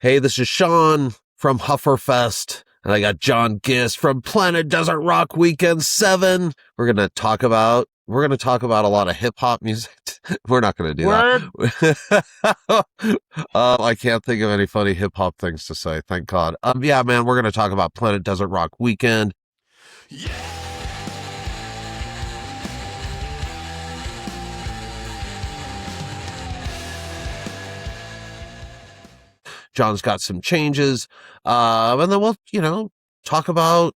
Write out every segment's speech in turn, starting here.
Hey, this is Sean from Hufferfest, and I got John Gist from Planet Desert Rock Weekend 7. We're gonna talk about a lot of hip hop music. We're not gonna do that. I can't think of any funny hip hop things to say. Thank God. Yeah, man, we're gonna talk about Planet Desert Rock Weekend. Yeah. John's got some changes. And then we'll, talk about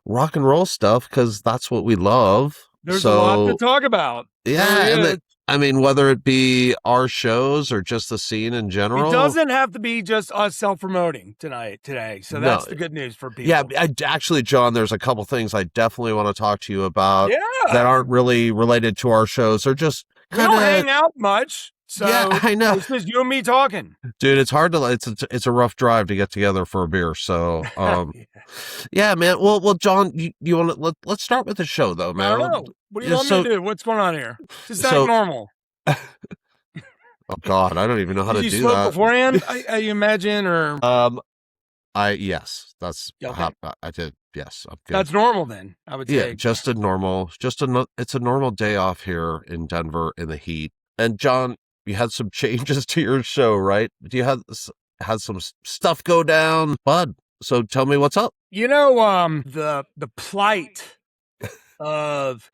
rock and roll stuff because that's what we love. There's a lot to talk about. Yeah. Whether it be our shows or just the scene in general. It doesn't have to be just us self-promoting today. So that's the good news for people. Yeah, actually, John, there's a couple things I definitely want to talk to you about that aren't really related to our shows or just kind of don't hang out much. So yeah, I know. It's just you and me talking. Dude, it's hard to, it's a rough drive to get together for a beer. So, yeah, man. Well, John, you want to, let's start with the show though, man. I don't know. What do you want me to do? What's going on here? Just act normal. Oh God, I don't even know how to do that. Did you smoke beforehand? I imagine, or yes, that's how I did. Yes, I'm good. That's normal then. I would say. Yeah, it's a normal day off here in Denver in the heat. And John, you had some changes to your show, right? Do you had some stuff go down, bud? So tell me what's up. The plight of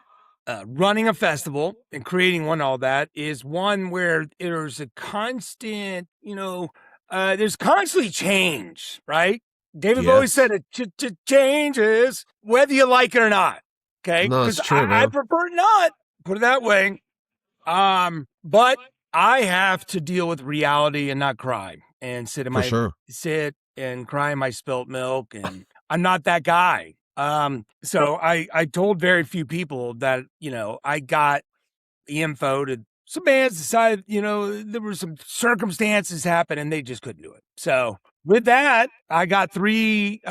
running a festival and creating one, all that is one where there's a constant, there's constantly change, right? David Bowie said it changes whether you like it or not. Okay, no, it's true. I prefer not. Put it that way. But I have to deal with reality and not cry and sit and cry in my spilt milk, and I'm not that guy. So I told very few people that, I got the info to some bands decided, there were some circumstances happen and they just couldn't do it. So with that, I got 3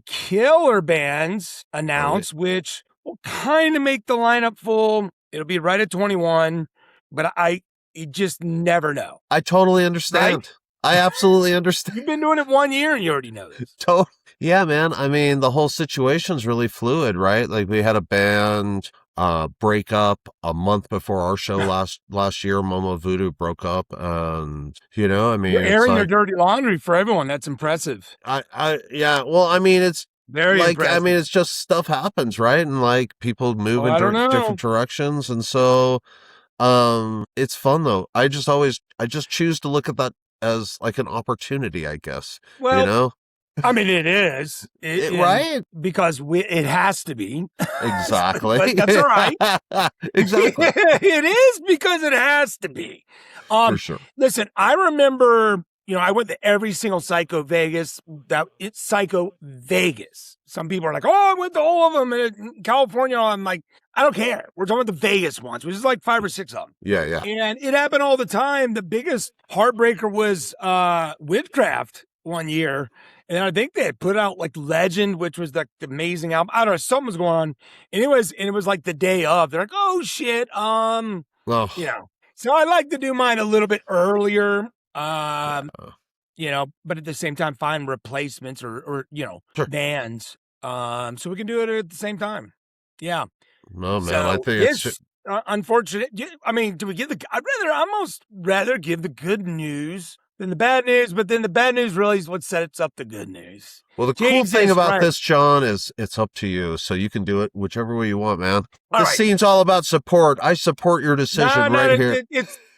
killer bands announced, which will kind of make the lineup full. It'll be right at 21. But you just never know. I totally understand. Right? I absolutely understand. You've been doing it 1 year and you already know this. Yeah, man. I mean, the whole situation's really fluid, right? Like we had a band break up a month before our show last year. Momo Voodoo broke up, and you're airing your dirty laundry for everyone. That's impressive. Yeah. Well, I mean, it's very impressive. I mean, it's just stuff happens, right? And like people move in different directions, and so. It's fun though. I just choose to look at that as like an opportunity, I guess. Well, I mean, it is. Right? Because it has to be. Exactly. But that's all right. Exactly. It is because it has to be. For sure. Listen, I remember, I went to every single Psycho Vegas. It's Psycho Vegas. Some people are like, oh, I went to all of them in California. I'm like, I don't care. We're talking about the Vegas ones, which is like 5 or 6 of them. Yeah. And it happened all the time. The biggest heartbreaker was Witchcraft one year. And I think they had put out like Legend, which was the amazing album. I don't know, something was going on. And it was like the day of. They're like, oh shit. So I like to do mine a little bit earlier. But at the same time, find replacements or bands. So we can do it at the same time. Yeah. No, man, I think it's unfortunate. I mean, do we give I'd almost rather give the good news than the bad news, but then the bad news really is what sets up the good news. Well, the cool thing about this, John, is it's up to you. So you can do it whichever way you want, man. The scene's all about support. I support your decision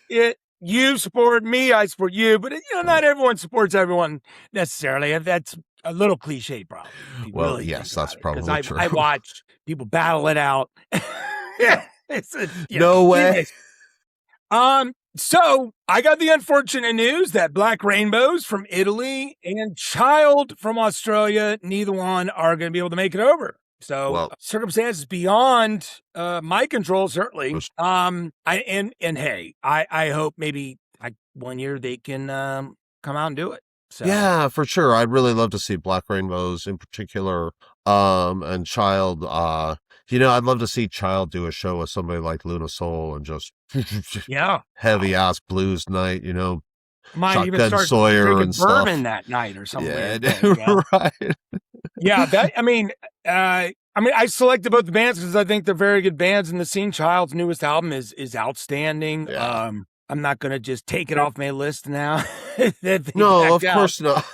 here. You support me, I support you, but not everyone supports everyone necessarily. That's a little cliche, probably. Well, really yes, that's probably true. I watch people battle it out. No way. So I got the unfortunate news that Black Rainbows from Italy and Child from Australia, neither one are going to be able to make it over. So circumstances beyond my control, certainly. I hope maybe 1 year they can come out and do it. So. Yeah, for sure. I'd really love to see Black Rainbows in particular, and Child. I'd love to see Child do a show with somebody like Luna Soul and just heavy ass blues night. Might even Shotgun start Sawyer drinking and bourbon stuff. that night or something Yeah, weird. There you go. right. Yeah, I selected both the bands because I think they're very good bands, and the Scene Child's newest album is outstanding. Yeah. I'm not gonna just take it off my list now that they No, backed of out. course not.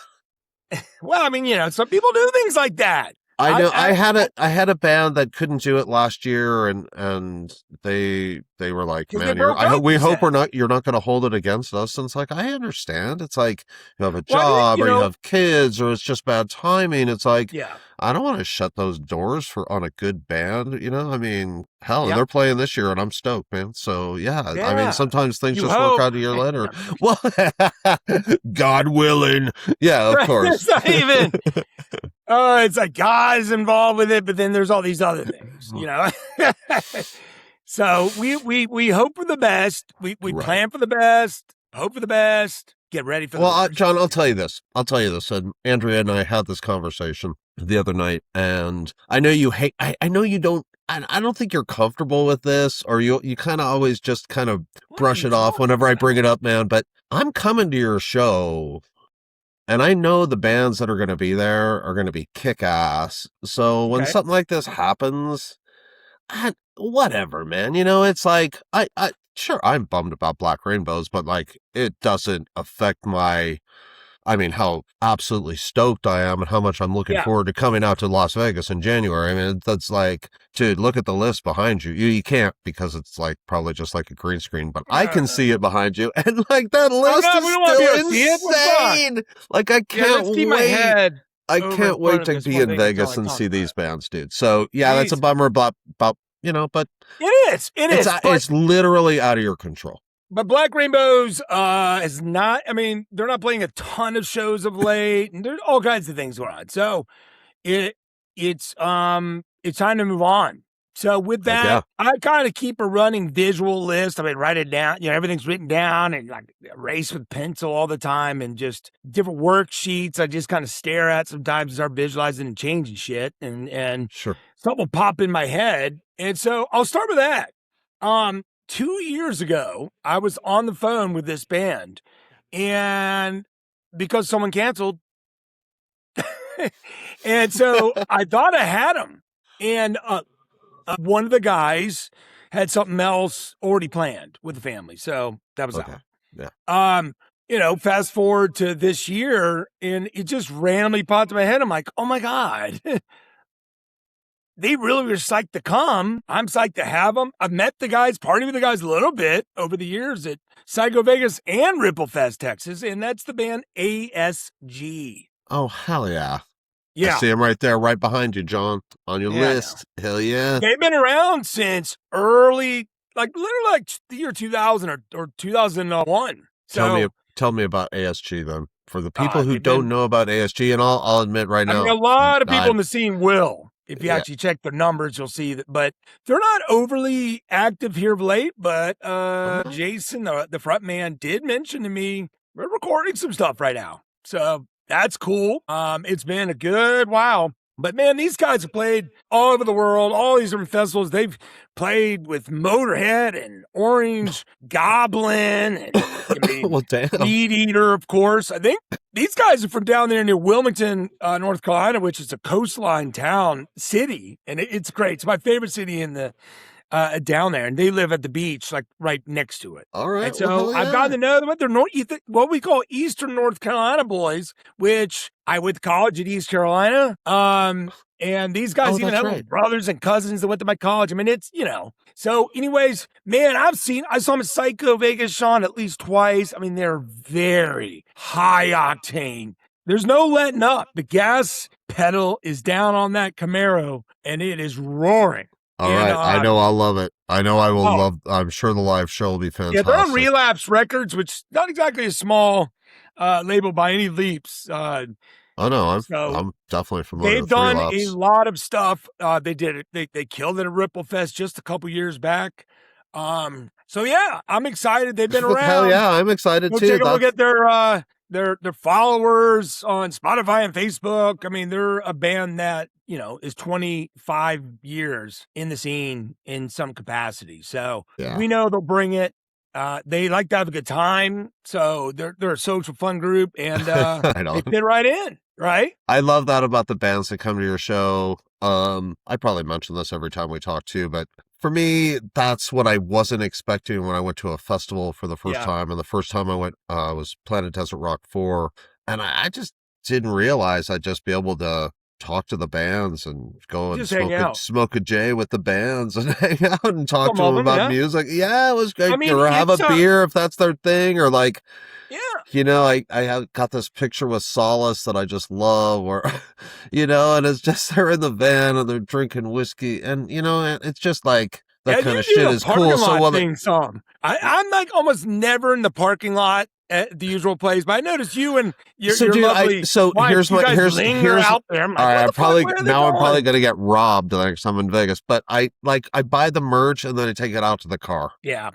Well, some people do things like that. I know. I had a band that couldn't do it last year, and they were like, because they "Man, broke up. we You hope said. you're not going to hold it against us." And it's like, I understand. It's like you have a Well, I mean, job, or you have kids, or it's just bad timing. It's like, yeah, I don't want to shut those doors on a good band. I mean, hell, and yeah, they're playing this year, and I'm stoked, man. So yeah, I mean, yeah. sometimes things You just work hope. out a year later. No, I'm joking. Well, God willing, yeah, of course. It's not even. It's like God's involved with it, but then there's all these other things, So we hope for the best. We Right. plan for the best, hope for the best, get ready for the worst. John, I'll tell you this. And Andrea and I had this conversation the other night, and I know you hate. I know you don't. I don't think you're comfortable with this, or you kind of always just kind of brush it off whenever I bring it up, man. But I'm coming to your show. And I know the bands that are going to be there are going to be kick-ass. So when something like this happens, whatever, man. It's like, sure, I'm bummed about Black Rainbows, but like, it doesn't affect how absolutely stoked I am and how much I'm looking forward to coming out to Las Vegas in January. I mean, that's like, dude, look at the list behind you. You can't because it's like probably just like a green screen, but I can see it behind you. And like that list is still insane. Like I can't wait. I can't wait to be in Vegas and see these bands, dude. So yeah, that's a bummer about, but it is. It's literally out of your control. But Black Rainbows is not. I mean, they're not playing a ton of shows of late, and there's all kinds of things going on. So it's time to move on. So with that, I kind of keep a running visual list. I mean, write it down. Everything's written down and like erase with pencil all the time, and just different worksheets. I just kind of stare at sometimes as I'm visualizing and changing shit, and sure, something will pop in my head. And so I'll start with that. 2 years ago, I was on the phone with this band, and because someone canceled, and so I thought I had them, and one of the guys had something else already planned with the family, so that was out. Yeah. Fast forward to this year, and it just randomly popped in my head. I'm like, oh my God. They really were psyched to come. I'm psyched to have them. I've met the guys, partied with the guys a little bit over the years at Psycho Vegas and Ripplefest, Texas, and that's the band ASG. Oh, hell yeah. Yeah. I see them right there, right behind you, John, on your list. Hell yeah. They've been around since literally the year 2000 or 2001. So, tell me about ASG then. For the people who don't know about ASG, and I'll admit right now. I mean, a lot of people in the scene will. If you actually check their numbers, you'll see that. But they're not overly active here of late. But Jason, the front man, did mention to me, we're recording some stuff right now. So that's cool. It's been a good while. But man, these guys have played all over the world, all these different festivals. They've played with Motorhead and Orange Goblin and well, damn. Meat Eater, of course. I think these guys are from down there near Wilmington, North Carolina, which is a coastline city, and it's great. It's my favorite city in the down there, and they live at the beach, like right next to it. All right. And so I've gotten to know them. They're what we call Eastern North Carolina boys, which I went to college at East Carolina. And these guys even have brothers and cousins that went to my college. I mean, it's, So anyways, man, I saw them at Psycho Vegas, Sean, at least twice. I mean, they're very high octane. There's no letting up. The gas pedal is down on that Camaro, and it is roaring. All right. I know I'll love it. I know I will love. I'm sure the live show will be fantastic. Yeah, they're on Relapse Records, which is not exactly a small label by any leaps. Oh no, I'm definitely familiar. They've done a lot of stuff. They did it. They killed it at Ripplefest just a couple years back. So yeah, I'm excited. They've been around. Hell yeah, I'm excited too. Take a look at their followers on Spotify and Facebook. I mean, they're a band that is 25 years in the scene in some capacity. So we know they'll bring it. They like to have a good time, so they're a social fun group, and they fit right in, right? I love that about the bands that come to your show. I probably mention this every time we talk too, but for me, that's what I wasn't expecting when I went to a festival for the first time. And the first time I went was Planet Desert Rock 4, and I just didn't realize I'd just be able to talk to the bands and go and smoke a J with the bands and hang out and talk to them about music. Yeah, it was great. I mean, or have a beer if that's their thing, or like, you know, I have got this picture with Solace that I just love, or, you know, and it's just they're in the van and they're drinking whiskey, and, you know, it's just like that kind of shit is cool. So I'm like almost never in the parking lot at the usual place, but I noticed you and your lovely wife, here's out there. I'm like, I'm probably gonna get robbed next time I'm in Vegas, but I buy the merch and then I take it out to the car. Yeah.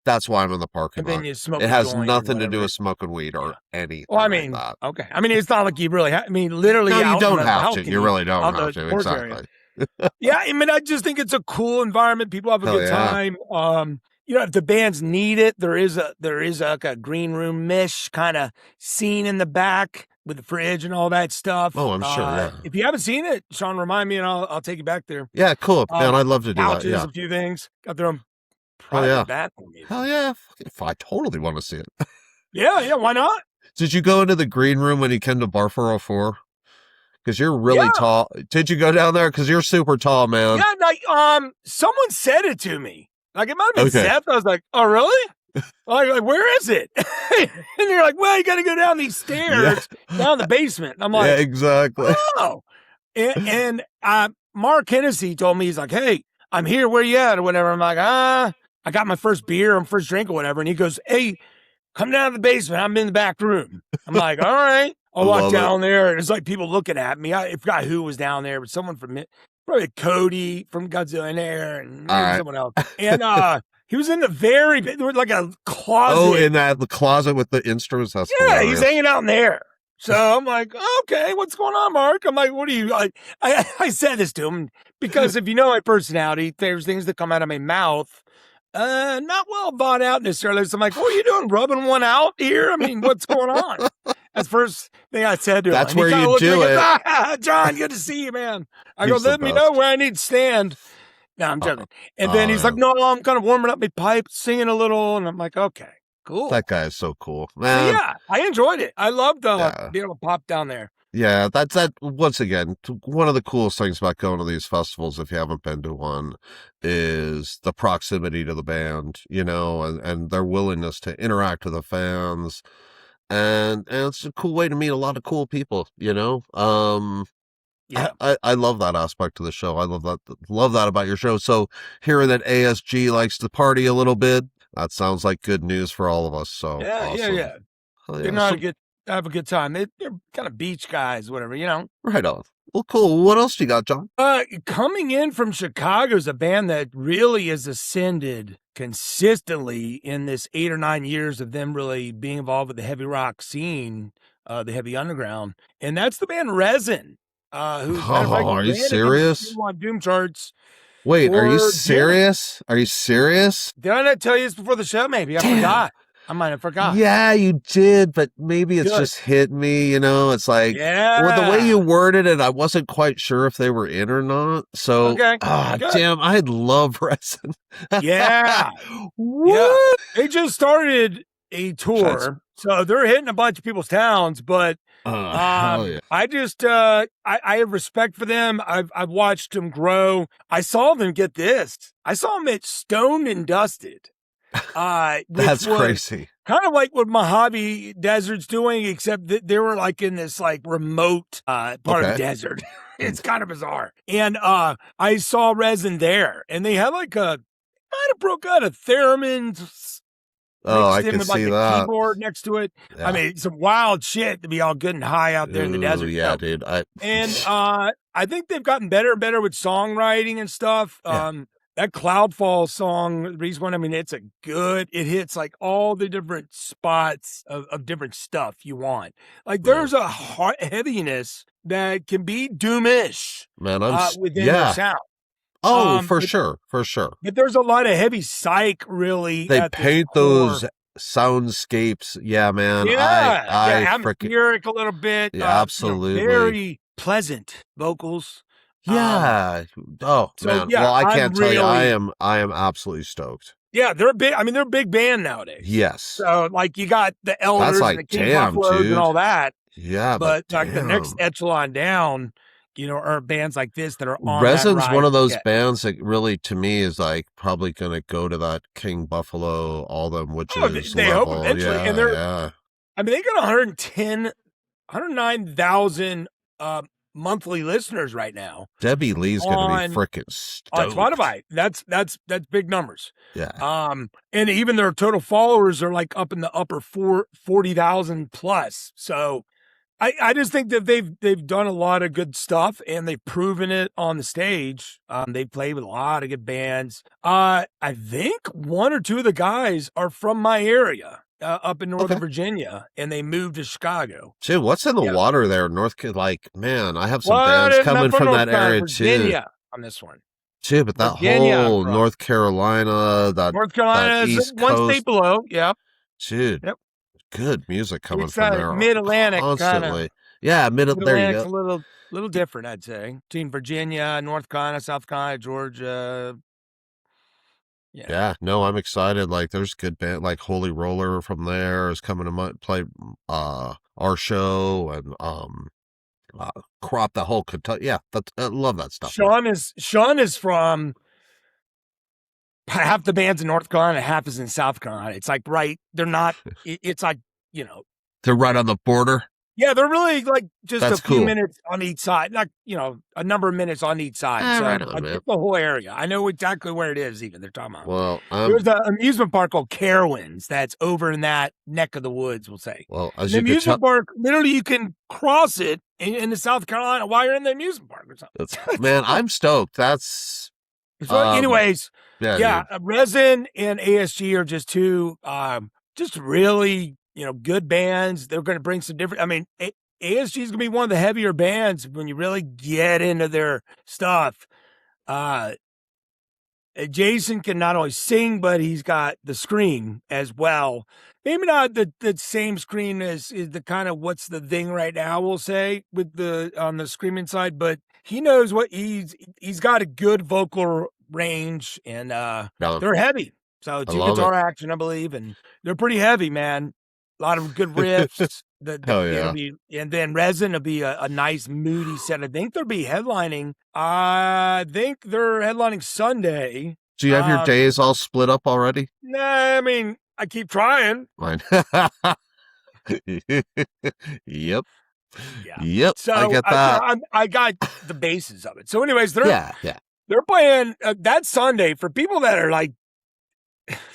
That's why I'm in the parking lot. It has nothing to do with smoking weed or anything. Well, I mean, like that. Okay. I mean, it's not like you really literally. No, you don't have to. You really don't have to. Exactly. Yeah, I mean, I just think it's a cool environment. People have a good time. You know, if the bands need it, there is like a green room mish kind of scene in the back with the fridge and all that stuff. Oh, I'm sure. Yeah. If you haven't seen it, Sean, remind me and I'll take you back there. Yeah, cool. Man, I'd love to do that. Yeah, a few things. Got their own private bathroom. Hell yeah! I totally want to see it. Yeah. Why not? Did you go into the green room when you came to Bar 404? Because you're really tall. Did you go down there? Because you're super tall, man. Yeah, like someone said it to me. Like it might have been Seth. I was like, oh really? like where is it? And they're like, well, you got to go down these stairs down the basement. I'm like, yeah, exactly. Oh, and Mark Hennessy told me, he's like, hey, I'm here. Where you at or whatever? I'm like, I got my first beer and first drink or whatever. And he goes, hey, come down to the basement. I'm in the back room. I'm like, all right. I'll walk down there, and it's like people looking at me. I forgot who was down there, but someone from it, probably Cody from Godzilla in there, and maybe someone else. And he was in the there was like a closet. Oh, in the closet with the instruments. That's hilarious. He's hanging out in there. So I'm like, okay, what's going on, Mark? I'm like, what are you? I said this to him because if you know my personality, there's things that come out of my mouth. Not well thought out necessarily. So I'm like, what are you doing? Rubbing one out here? I mean, what's going on? That's the first thing I said to him. That's where you do it. John, good to see you, man. I go, let me know where I need to stand. No, I'm joking. And then he's like, no, I'm kind of warming up my pipe, singing a little. And I'm like, okay, cool. That guy is so cool, man. So yeah, I enjoyed it. I loved being able to pop down there. Yeah, that's once again, one of the coolest things about going to these festivals, if you haven't been to one, is the proximity to the band, you know, and their willingness to interact with the fans. And it's a cool way to meet a lot of cool people, you know? I love that aspect of the show. I love that about your show. So hearing that ASG likes to party a little bit, that sounds like good news for all of us. So awesome. Yeah. They know how to have a good time. They're kind of beach guys, whatever, you know. Right on. Well, cool. What else do you got, John? Coming in from Chicago is a band that really has ascended consistently in this 8 or 9 years of them really being involved with the heavy rock scene, the heavy underground, and that's the band Rezn. Are you serious? On Doom charts. Wait, are you serious? Are you serious? Did I not tell you this before the show? Maybe I forgot. I might have forgot. Yeah, you did, but maybe it's just hit me, you know? It's like, well, the way you worded it, I wasn't quite sure if they were in or not. So, damn, I love Rezn. Yeah. They just started a tour, so they're hitting a bunch of people's towns, but I just, I have respect for them. I've watched them grow. I saw them get this. I saw them at Stoned and Dusted. That's crazy. Kind of like what Mojave Desert's doing, except that they were like in this like remote part of the desert. It's kind of bizarre. And I saw Rezn there, and they had like might have broke out a theremin. I can see that keyboard next to it. Yeah. I mean, some wild shit to be all good and high out there in the desert. Yeah, dude. I think they've gotten better and better with songwriting and stuff. That Cloudfall song, the reason why, I mean, it hits like all the different spots of different stuff you want. Like there's a heaviness that can be doomish within their sound. Oh, for But, sure, for sure. but there's a lot of heavy psych really They at this paint core. those soundscapes. Yeah, man. Yeah, I freaking atmospheric a little bit. yeah, You know, absolutely. very pleasant vocals. Yeah. Oh So man. yeah, Well, I I'm can't tell you. really I am absolutely stoked. yeah, they're a big. I mean, they're a big band nowadays. Yes. So like you got the That's Elders and the like, King damn, Buffaloes and dude. all that, Yeah, but but like the next damn. echelon down, you know, are bands like this that are on that Resin's one rise of to those get. bands that really, to me, is like probably gonna go to that King Buffalo, All Them Oh, Witches they hope level. eventually, and Yeah, they're. yeah. I mean, they got 109,000 monthly listeners right now Debbie Lee's gonna be on freaking on stoked. Spotify. That's big numbers. Yeah. And even their total followers are like up in the upper 40,000 plus. So I just think that they've done a lot of good stuff and they've proven it on the stage. They've played with a lot of good bands. I think one or two of the guys are from my area. Up in Northern Okay. Virginia, and they moved to Chicago. Dude, what's in the Yeah. water there? Like, man, I have some Well, bands not coming from that area too. Virginia on this one. Too, but that Virginia, I'm whole from. North Carolina, that North Carolina is East one Coast, state below. Yep. dude, Yep. good music coming It's from there mid-Atlantic kind of. constantly. Yeah, there you Mid-Atlantic's go. a little different, I'd say, between Virginia, North Carolina, South Carolina, Georgia. Yeah, no, I'm excited. Like, there's good band like Holy Roller from there is coming to play our show, and Crop, the whole Kentucky. Yeah, I love that stuff. Sean is from half the band's in North Carolina, half is in South Carolina. It's like they're not. It's like, you know, they're right on the border. Yeah, they're really like just That's a few cool. minutes on each side, like, you know, a number of minutes on each side. So right on, I man. get the whole area. I know exactly where it is. Even they're talking about. Well, there's an amusement park called Carowinds that's over in that neck of the woods. We'll say. Well, as the you amusement park, literally, you can cross it in South Carolina while you're in the amusement park or something. Man, I'm stoked. That's. So, anyways, yeah, Rezn and ASG are just two, just really, you know, good bands. They're going to bring some different. I mean, ASG is going to be one of the heavier bands when you really get into their stuff. Jason can not only sing, but he's got the scream as well. Maybe not the same scream as is the kind of what's the thing right now, we'll say, with the on the screaming side, but he knows what he's got a good vocal range, and they're heavy. So 2 guitar action, I believe, and they're pretty heavy, man. A lot of good riffs. Hell yeah. And then Rezn will be a nice moody set. I think they'll be headlining. I think they're headlining Sunday. Do you have your days all split up already? Nah, I mean, I keep trying. Mine. Yep. Yeah. Yep. So I get that. I got the basis of it. So, anyways, they're they're playing that Sunday for people that are like,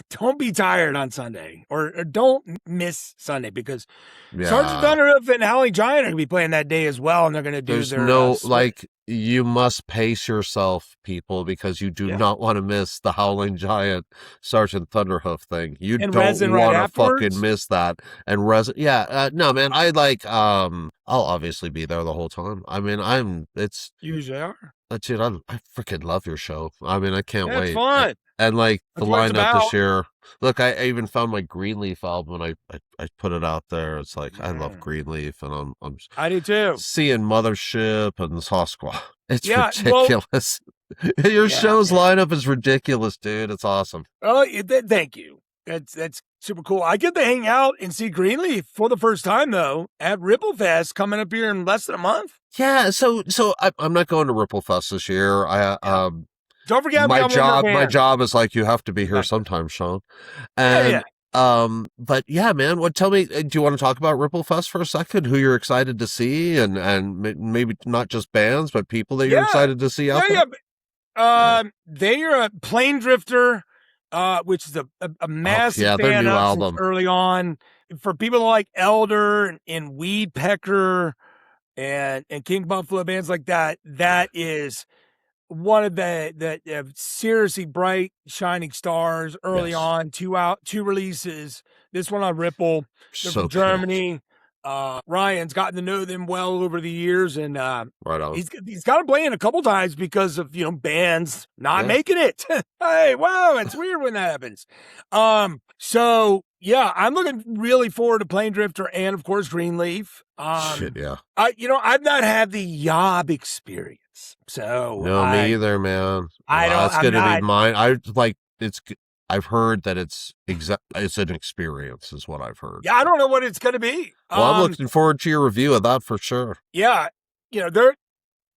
don't be tired on Sunday or don't miss Sunday, because Sergeant Thunderhoof and Howling Giant are going to be playing that day as well, and they're going to do There's their no like, you must pace yourself, people, because you do not want to miss the Howling Giant Sergeant Thunderhoof thing. You don't want to fucking miss that. And Rezn, no, man, I like I'll obviously be there the whole time. I mean, it's usually are. Dude, I freaking love your show. I mean, I can't wait. It's fun. And like the lineup this year. Look, I even found my Greenleaf album and I put it out there. It's like, I love Greenleaf, and I do too. Seeing Mothership and Sasquatch. It's ridiculous. Your show's lineup is ridiculous, dude. It's awesome. Oh, thank you. That's super cool. I get to hang out and see Greenleaf for the first time though at Ripple Fest coming up here in less than a month. Yeah, so I'm not going to Ripple Fest this year. Don't forget my job is like, you have to be here sometime, Sean. And but yeah, man, tell me, do you want to talk about Ripple Fest for a second? Who you're excited to see, and maybe not just bands, but people that you're excited to see out there? They are a Plane Drifter, which is a massive fan new of album early on. For people like Elder and Weed Pecker and King Buffalo, bands like that, that is one of the seriously bright shining stars early on. Two releases. This one on Ripple. They're from Germany. Ryan's gotten to know them well over the years, and right on. He's got to play in a couple times because of bands not making it. Hey, wow, it's weird when that happens. So yeah, I'm looking really forward to playing Drifter and of course Greenleaf. Shit, yeah. I've not had the Yob experience, so no, me either, man. That's gonna be mine. I've heard that it's an experience, is what I've heard. Yeah, I don't know what it's going to be. Well, I'm looking forward to your review of that for sure. Yeah,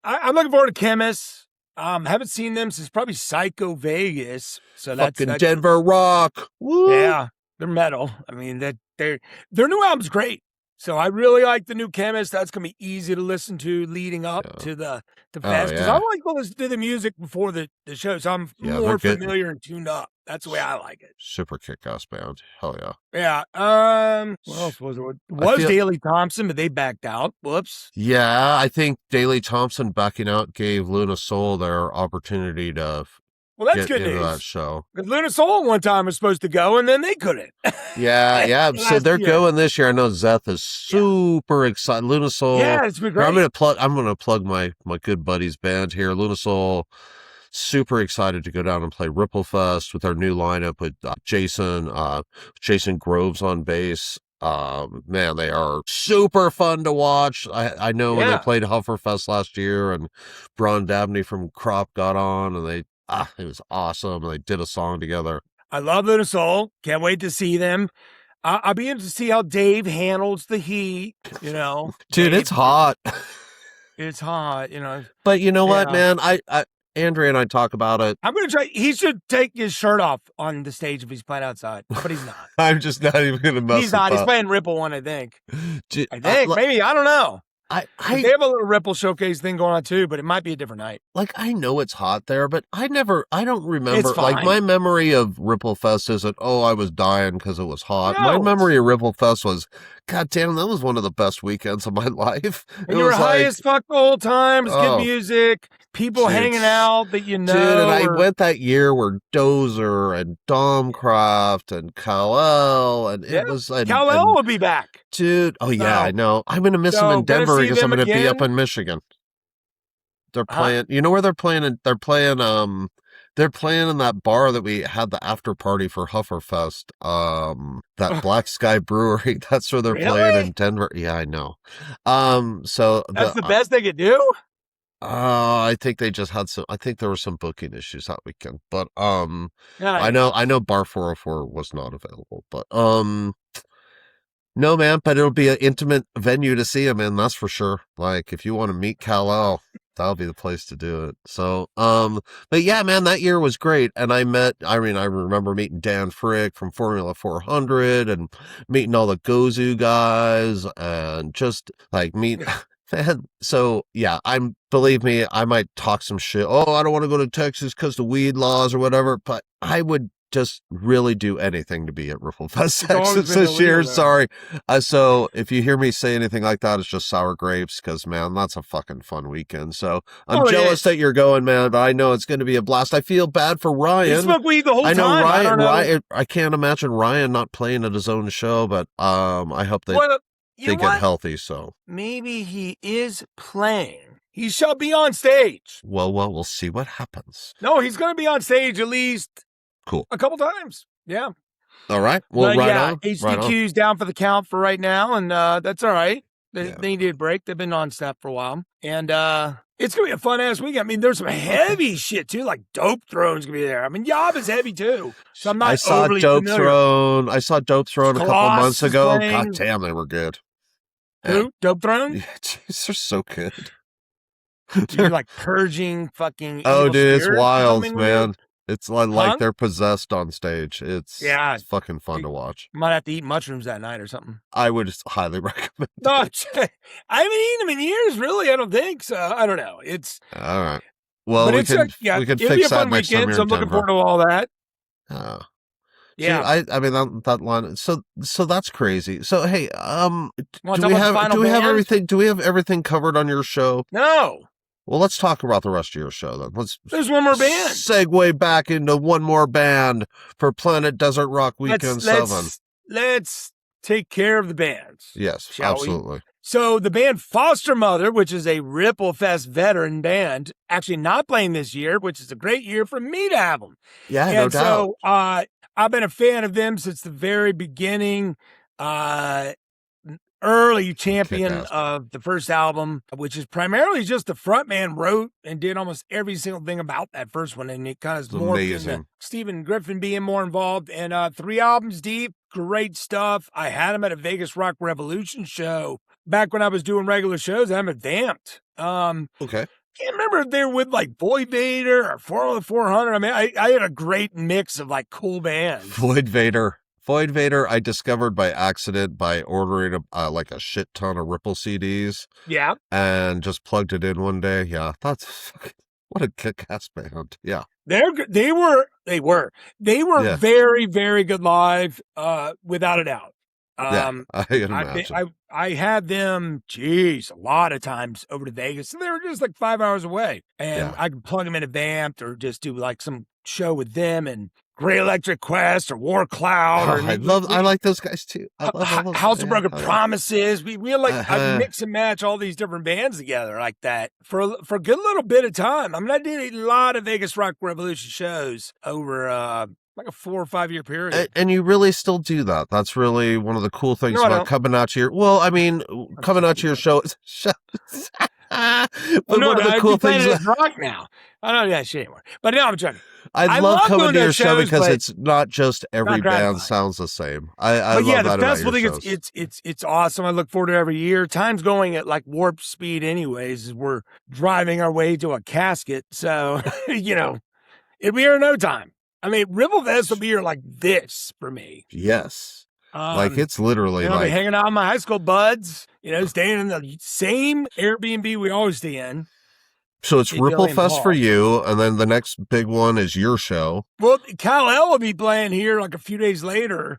I'm looking forward to Chemists. Haven't seen them since probably Psycho Vegas. So that's Denver rock. Woo! Yeah, they're metal. I mean, their new album's great. So I really like the new Chemist. That's gonna be easy to listen to leading up to the fest, because I like to listen to the music before the show, so I'm more familiar and tuned up. That's the way I like it. Super kick-ass band. Hell yeah. Yeah. What else was it? Was Daley Thompson, but they backed out. Whoops. Yeah, I think Daley Thompson backing out gave Luna Soul their opportunity to that's good news. That show. Because Luna Soul one time was supposed to go, and then they couldn't. Yeah. So they're going this year. I know Zeth is super excited. Luna Soul. Yeah, it's been great. I'm gonna plug my good buddy's band here. Luna Soul. Super excited to go down and play Ripple Fest with our new lineup with Jason Groves on bass. Man, they are super fun to watch. I know when they played Hufferfest last year and Braun Dabney from Crop got on, and it was awesome. They did a song together. I love Luna Soul. Can't wait to see them. I'll be interested to see how Dave handles the heat, Dude, Dave, it's hot. It's hot, But you know what, man? Andrea and I talk about it. I'm going to try. He should take his shirt off on the stage if he's playing outside, but he's not. I'm just not even going to mess He's not. He's playing Ripple one, I think. Maybe. I don't know. They have a little Ripple showcase thing going on too, but it might be a different night. I know it's hot there, but I don't remember. My memory of Ripple Fest isn't, I was dying because it was hot. No, my memory of Ripple Fest was, God damn, that was one of the best weekends of my life. And you were high as fuck the whole time. It's good music, people hanging out that you know. Dude, and I went that year where Dozer and Domcraft and Kal-El, and it was... Kal-El will be back. Dude, I know. I'm going to miss them in Denver because I'm going to be up in Michigan. They're playing. You know where they're playing? They're playing in that bar that we had the after party for Hufferfest. That Black Sky Brewery. That's where they're playing in Denver. Yeah, I know. So that's the best they could do. I think they just had I think there were some booking issues that weekend, but I know Bar 404 was not available, but no, man, but it'll be an intimate venue to see him in, that's for sure. If you want to meet Kal-El, that'll be the place to do it. So, but yeah, man, that year was great. And I remember meeting Dan Frick from Formula 400 and meeting all the Gozu guys and just meet. So yeah, believe me, I might talk some shit. I don't want to go to Texas because the weed laws or whatever, but I would just really do anything to be at Ripple Fest Texas this year. Sorry. So if you hear me say anything like that, it's just sour grapes, because man, that's a fucking fun weekend. So I'm jealous that you're going, man, but I know it's going to be a blast. I feel bad for Ryan. You smoke weed the whole time. I know Ryan. I can't imagine Ryan not playing at his own show, but I hope they get healthy. So maybe he is playing. He shall be on stage. Well, we'll see what happens. No, he's going to be on stage at least. Cool. A couple times. Yeah. All right. Well, on. HDQ's down for the count for right now, and that's all right. They needed a break. They've been on staff for a while. And it's going to be a fun-ass weekend. I mean, there's some heavy shit, too, like Dope Throne's going to be there. I mean, Yob is heavy, too. So I'm not overly familiar. I saw Dope Throne a couple months ago. God damn, they were good. Who? Dope Throne? Yeah, geez, they're so good. You're purging fucking dude, it's wild, man. It's like they're possessed on stage. It's fucking fun to watch. Might have to eat mushrooms that night or something. I would highly recommend. No, I haven't eaten them in years, really. I don't think so. I don't know. It's all right. Well, we can fix that next time you're in so I'm looking forward to all that. Yeah, I mean that line. So that's crazy. So hey, do we have everything? Do we have everything covered on your show? No. Well, let's talk about the rest of your show then. There's one more band. Segue back into one more band for Planet Desert Rock Weekend 7. Let's take care of the bands. Yes, shall absolutely. We? So the band Fostermother, which is a Ripple Fest veteran band, actually not playing this year, which is a great year for me to have them. Yeah, and no doubt. So I've been a fan of them since the very beginning. Early champion of the first album, which is primarily just the frontman wrote and did almost every single thing about that first one, and it kind of morphed into Stephen Griffin being more involved. And 3 albums deep, great stuff. I had him at a Vegas Rock Revolution show back when I was doing regular shows. I'm a Damped. Okay. Can't remember if they were with like Void Vader or 400. I mean, I had a great mix of like cool bands. Void Vader, I discovered by accident by ordering like a shit ton of Ripple CDs. Yeah. And just plugged it in one day. Yeah, that's what a kick-ass band. Yeah. They were Yeah. very, very good live, without a doubt. Yeah, I can imagine. I had them, a lot of times over to Vegas. So they were just like 5 hours away. And I could plug them in a Vamped or just do like some show with them and Great Electric Quest or War Cloud. I like those guys too. I love House of Broken Promises. We had like I mix and match all these different bands together like that for a good little bit of time. I mean, I did a lot of Vegas Rock Revolution shows over like a 4 or 5 year period. And you really still do that. That's really one of the cool things about coming out to your, coming out to your show. But one of the cool things is rock now. I don't do that shit anymore. But no, I'm joking. I love coming to your show because it's not just every band sounds the same. I love that about your shows. The festival thing, it's awesome. I look forward to it every year. Time's going at like warp speed anyways, as we're driving our way to a casket. So, it'll be here in no time. I mean, Ripple Fest will be here like this for me. Yes. Like it's literally like hanging out with my high school buds, staying in the same Airbnb we always stay in. So it's Ripple Fest for you, and then the next big one is your show. Well, Kal-El will be playing here like a few days later,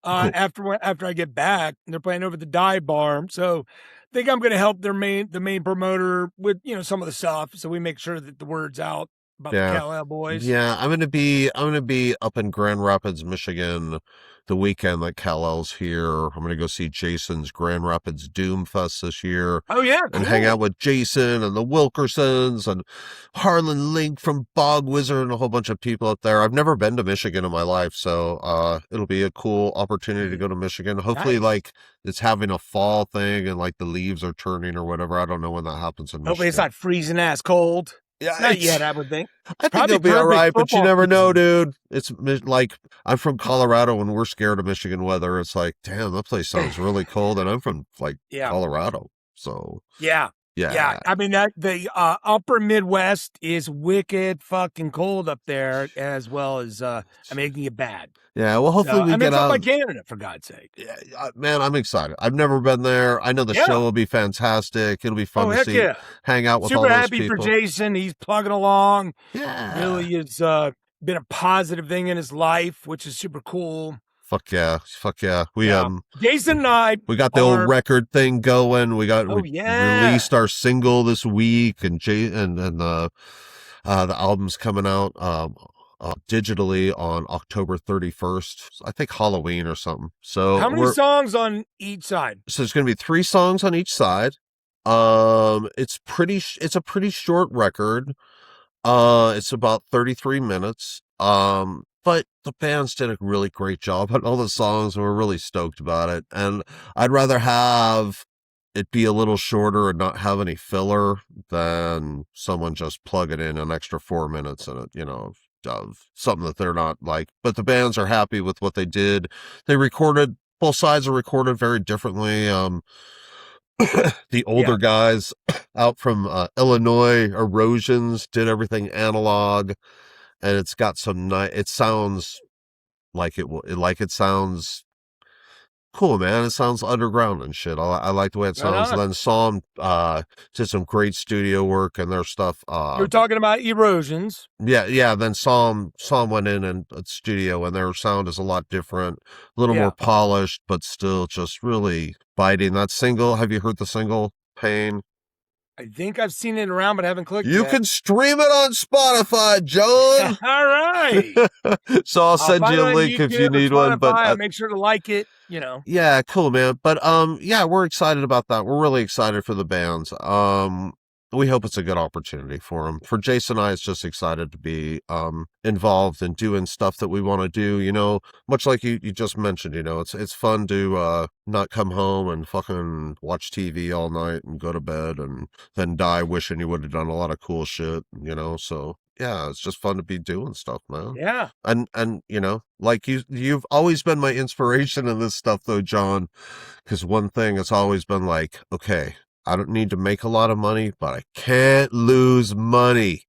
cool. after I get back. They're playing over at the Dive Bar, so I think I'm going to help the main promoter with some of the stuff, so we make sure that the word's out about the Kal-El boys. Yeah, I'm gonna be up in Grand Rapids, Michigan, the weekend that Kal-El's here. I'm gonna go see Jason's Grand Rapids Doom Fest this year. Oh yeah, and hang out with Jason and the Wilkersons and Harlan Link from Bog Wizard and a whole bunch of people up there. I've never been to Michigan in my life, so it'll be a cool opportunity to go to Michigan. Hopefully, like it's having a fall thing and like the leaves are turning or whatever. I don't know when that happens in Michigan. Hopefully, it's not freezing ass cold. Yeah, not yet, I would think. I think it'll be all right, but you never know, dude. It's like I'm from Colorado and we're scared of Michigan weather. It's like, damn, that place sounds really cold, and I'm from like Colorado, so yeah. I mean, the upper Midwest is wicked fucking cold up there, as well as making it bad. Yeah, well, hopefully we get out. It's like Canada, for God's sake. Yeah, man, I'm excited. I've never been there. I know the show will be fantastic. It'll be fun to see, hang out with all those people. Super happy for Jason. He's plugging along. Yeah, really has been a positive thing in his life, which is super cool. Fuck yeah. We Jason and I got the old record thing going. We released our single this week, and the album's coming out digitally on October 31st. I think Halloween or something. So how many songs on each side? So there's going to be 3 songs on each side. It's a pretty short record. It's about 33 minutes. But the bands did a really great job on all the songs, and we're really stoked about it. And I'd rather have it be a little shorter and not have any filler than someone just plug it in an extra 4 minutes in it, of something that they're not like. But the bands are happy with what they did. Both sides are recorded very differently. The older guys out from Illinois, Erosions, did everything analog. And it's got some it sounds like it sounds cool, man. It sounds underground and shit. I like the way it sounds. Then Psalm did some great studio work and their stuff. You're talking about Erosions. Yeah. Then Psalm went in and studio, and their sound is a lot different, a little more polished, but still just really biting. That single, have you heard the single Pain? I think I've seen it around, but I haven't clicked You yet. can stream it on Spotify, John. All right. So I'll send you a link YouTube if you need one. But I'll make sure to like it, yeah, cool, man. But yeah, we're excited about that. We're really excited for the bands. We hope it's a good opportunity for them. For Jason and I, it's just excited to be involved in doing stuff that we want to do. Much like you just mentioned. It's fun to not come home and fucking watch TV all night and go to bed and then die wishing you would have done a lot of cool shit. So yeah, it's just fun to be doing stuff, man. Yeah. And like you've always been my inspiration in this stuff, though, John. Because one thing it's always been like, okay, I don't need to make a lot of money, but I can't lose money.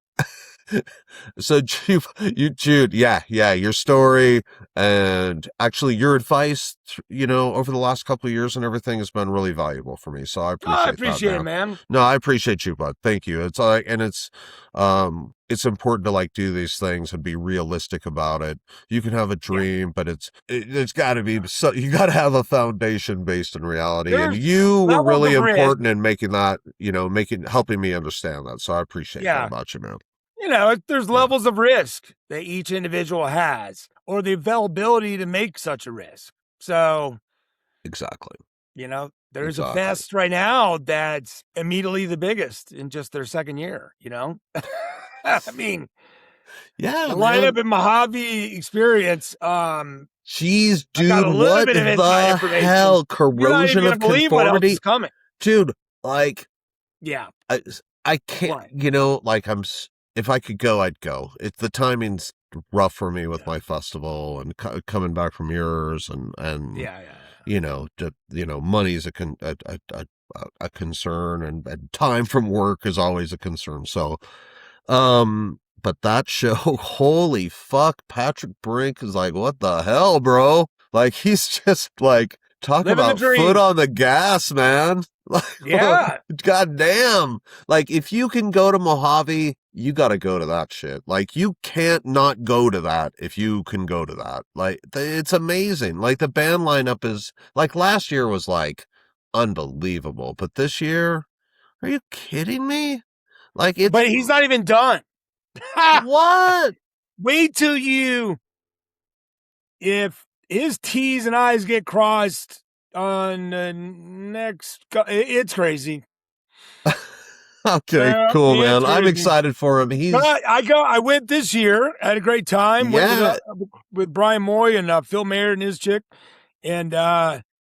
So Jude, yeah, your story and actually your advice, over the last couple of years and everything has been really valuable for me. So I appreciate it, man. No, I appreciate you, bud. Thank you. It's and it's important to do these things and be realistic about it. You can have a dream, but it's got to be so. You got to have a foundation based in reality, and you were really important in making that. Helping me understand that. So I appreciate that about you, man. There's levels of risk that each individual has, or the availability to make such a risk. So, exactly. There's a fest right now that's immediately the biggest in just their second year. I mean, yeah, the lineup in Mojave Experience. Jeez, dude, what the hell? Corrosion of conformity, is coming, dude. Yeah, I can't. If I could go, I'd go. The timing's rough for me with my festival and coming back from yours, and money's a concern, and time from work is always a concern. So, but that show, holy fuck, Patrick Brink is like, what the hell, bro? He's just talk living about foot on the gas, man. Yeah. Goddamn. If you can go to Mojave, you got to go to that shit. You can't not go to that if you can go to that. It's amazing. The band lineup is last year was unbelievable, but this year, are you kidding me? But he's not even done. What? Wait till if his T's and I's get crossed on the next, it's crazy. Okay, cool, man. I'm excited for him. I went this year, had a great time. Yeah. With Brian Moy and Phil Mayer and his chick, and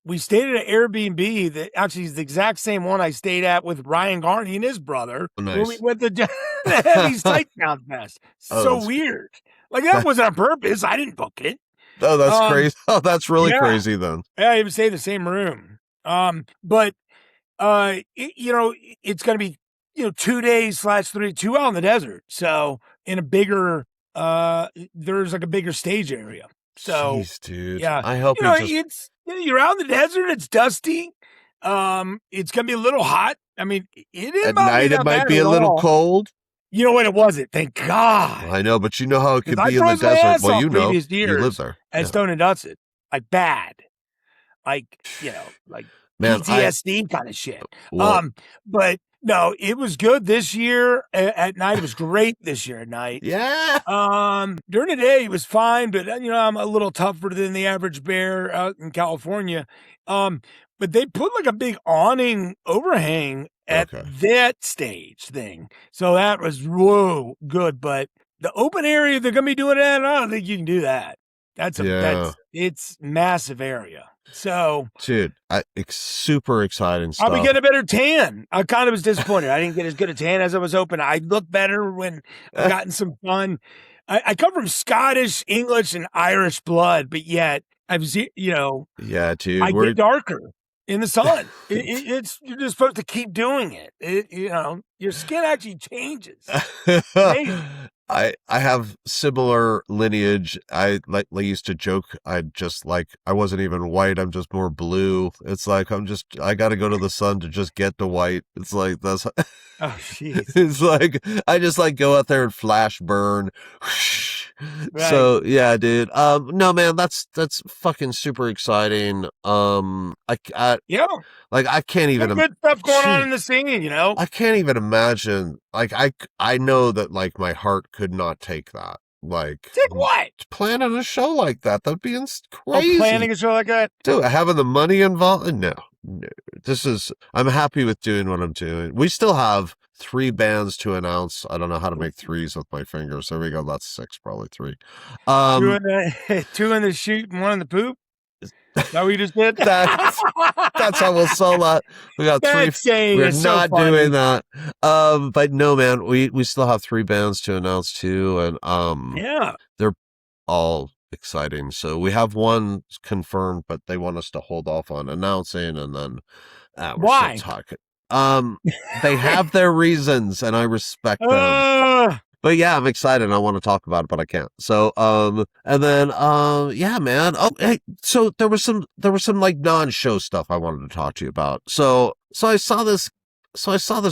we stayed at an Airbnb that actually is the exact same one I stayed at with Ryan Garney and his brother. Nice. When we went to the Heavy Sight Down Fest. So weird. That wasn't on purpose. I didn't book it. Oh, that's crazy. Oh, that's really crazy then. Yeah, I even stayed in the same room. But it's going to be 2 days /3, 2 out in the desert. So in a bigger, there's a bigger stage area. So, jeez, dude. Yeah, I hope you're out in the desert. It's dusty. It's gonna be a little hot. I mean, at night it might be a little cold. You know what? It wasn't. Thank God. I know, but you know how it could be in the desert. Well, you live there. At Stone and Dutset, bad, man, PTSD kind of shit. Well, but no, it was good this year at night. It was great this year at night. Yeah. During the day it was fine, but I'm a little tougher than the average bear out in California. But they put a big awning overhang at that stage thing. So that was good. But the open area they're gonna be doing that, I don't think you can do that. It's massive area. So, dude, super exciting stuff. I'll be getting a better tan. I kind of was disappointed. I didn't get as good a tan as I was hoping. I look better when I've gotten some fun. I come from Scottish, English, and Irish blood, but yet yeah, dude, I get darker in the sun. It's you're just supposed to keep doing it. Your skin actually changes. I have similar lineage. I used to joke. I wasn't even white. I'm just more blue. It's I got to go to the sun to just get to white. It's that's. Oh, jeez. It's I just go out there and flash burn. Right. So yeah, dude. No, man, that's fucking super exciting. Yeah. Like I can't Some even. good stuff going on Gee, in the scene, you know? I can't even imagine. Like I know that like my heart could not take that. Like Take what? planning a show like that. That'd be Oh, crazy. planning a show like that? Dude, having the money involved? No, no. I'm happy with doing what I'm doing. We still have 3 bands to announce. I don't know how to make threes with my fingers. There we go. That's 6, probably 3. Two Um, in the two in the shoot and one in the poop. Is that what you just did? that's how we'll sell that. We got 3. That saying We're is so not doing funny. that. But no, man, we still have 3 bands to announce too, and Yeah. they're all exciting. So we have one confirmed, but they want us to hold off on announcing, and then we're still Why? talking. They have their reasons, and I respect them. Uh, But yeah, I'm excited. I want to talk about it, but I can't. So, and then, yeah, man. Oh, hey, so there was some like non-show stuff I wanted to talk to you about. So I saw this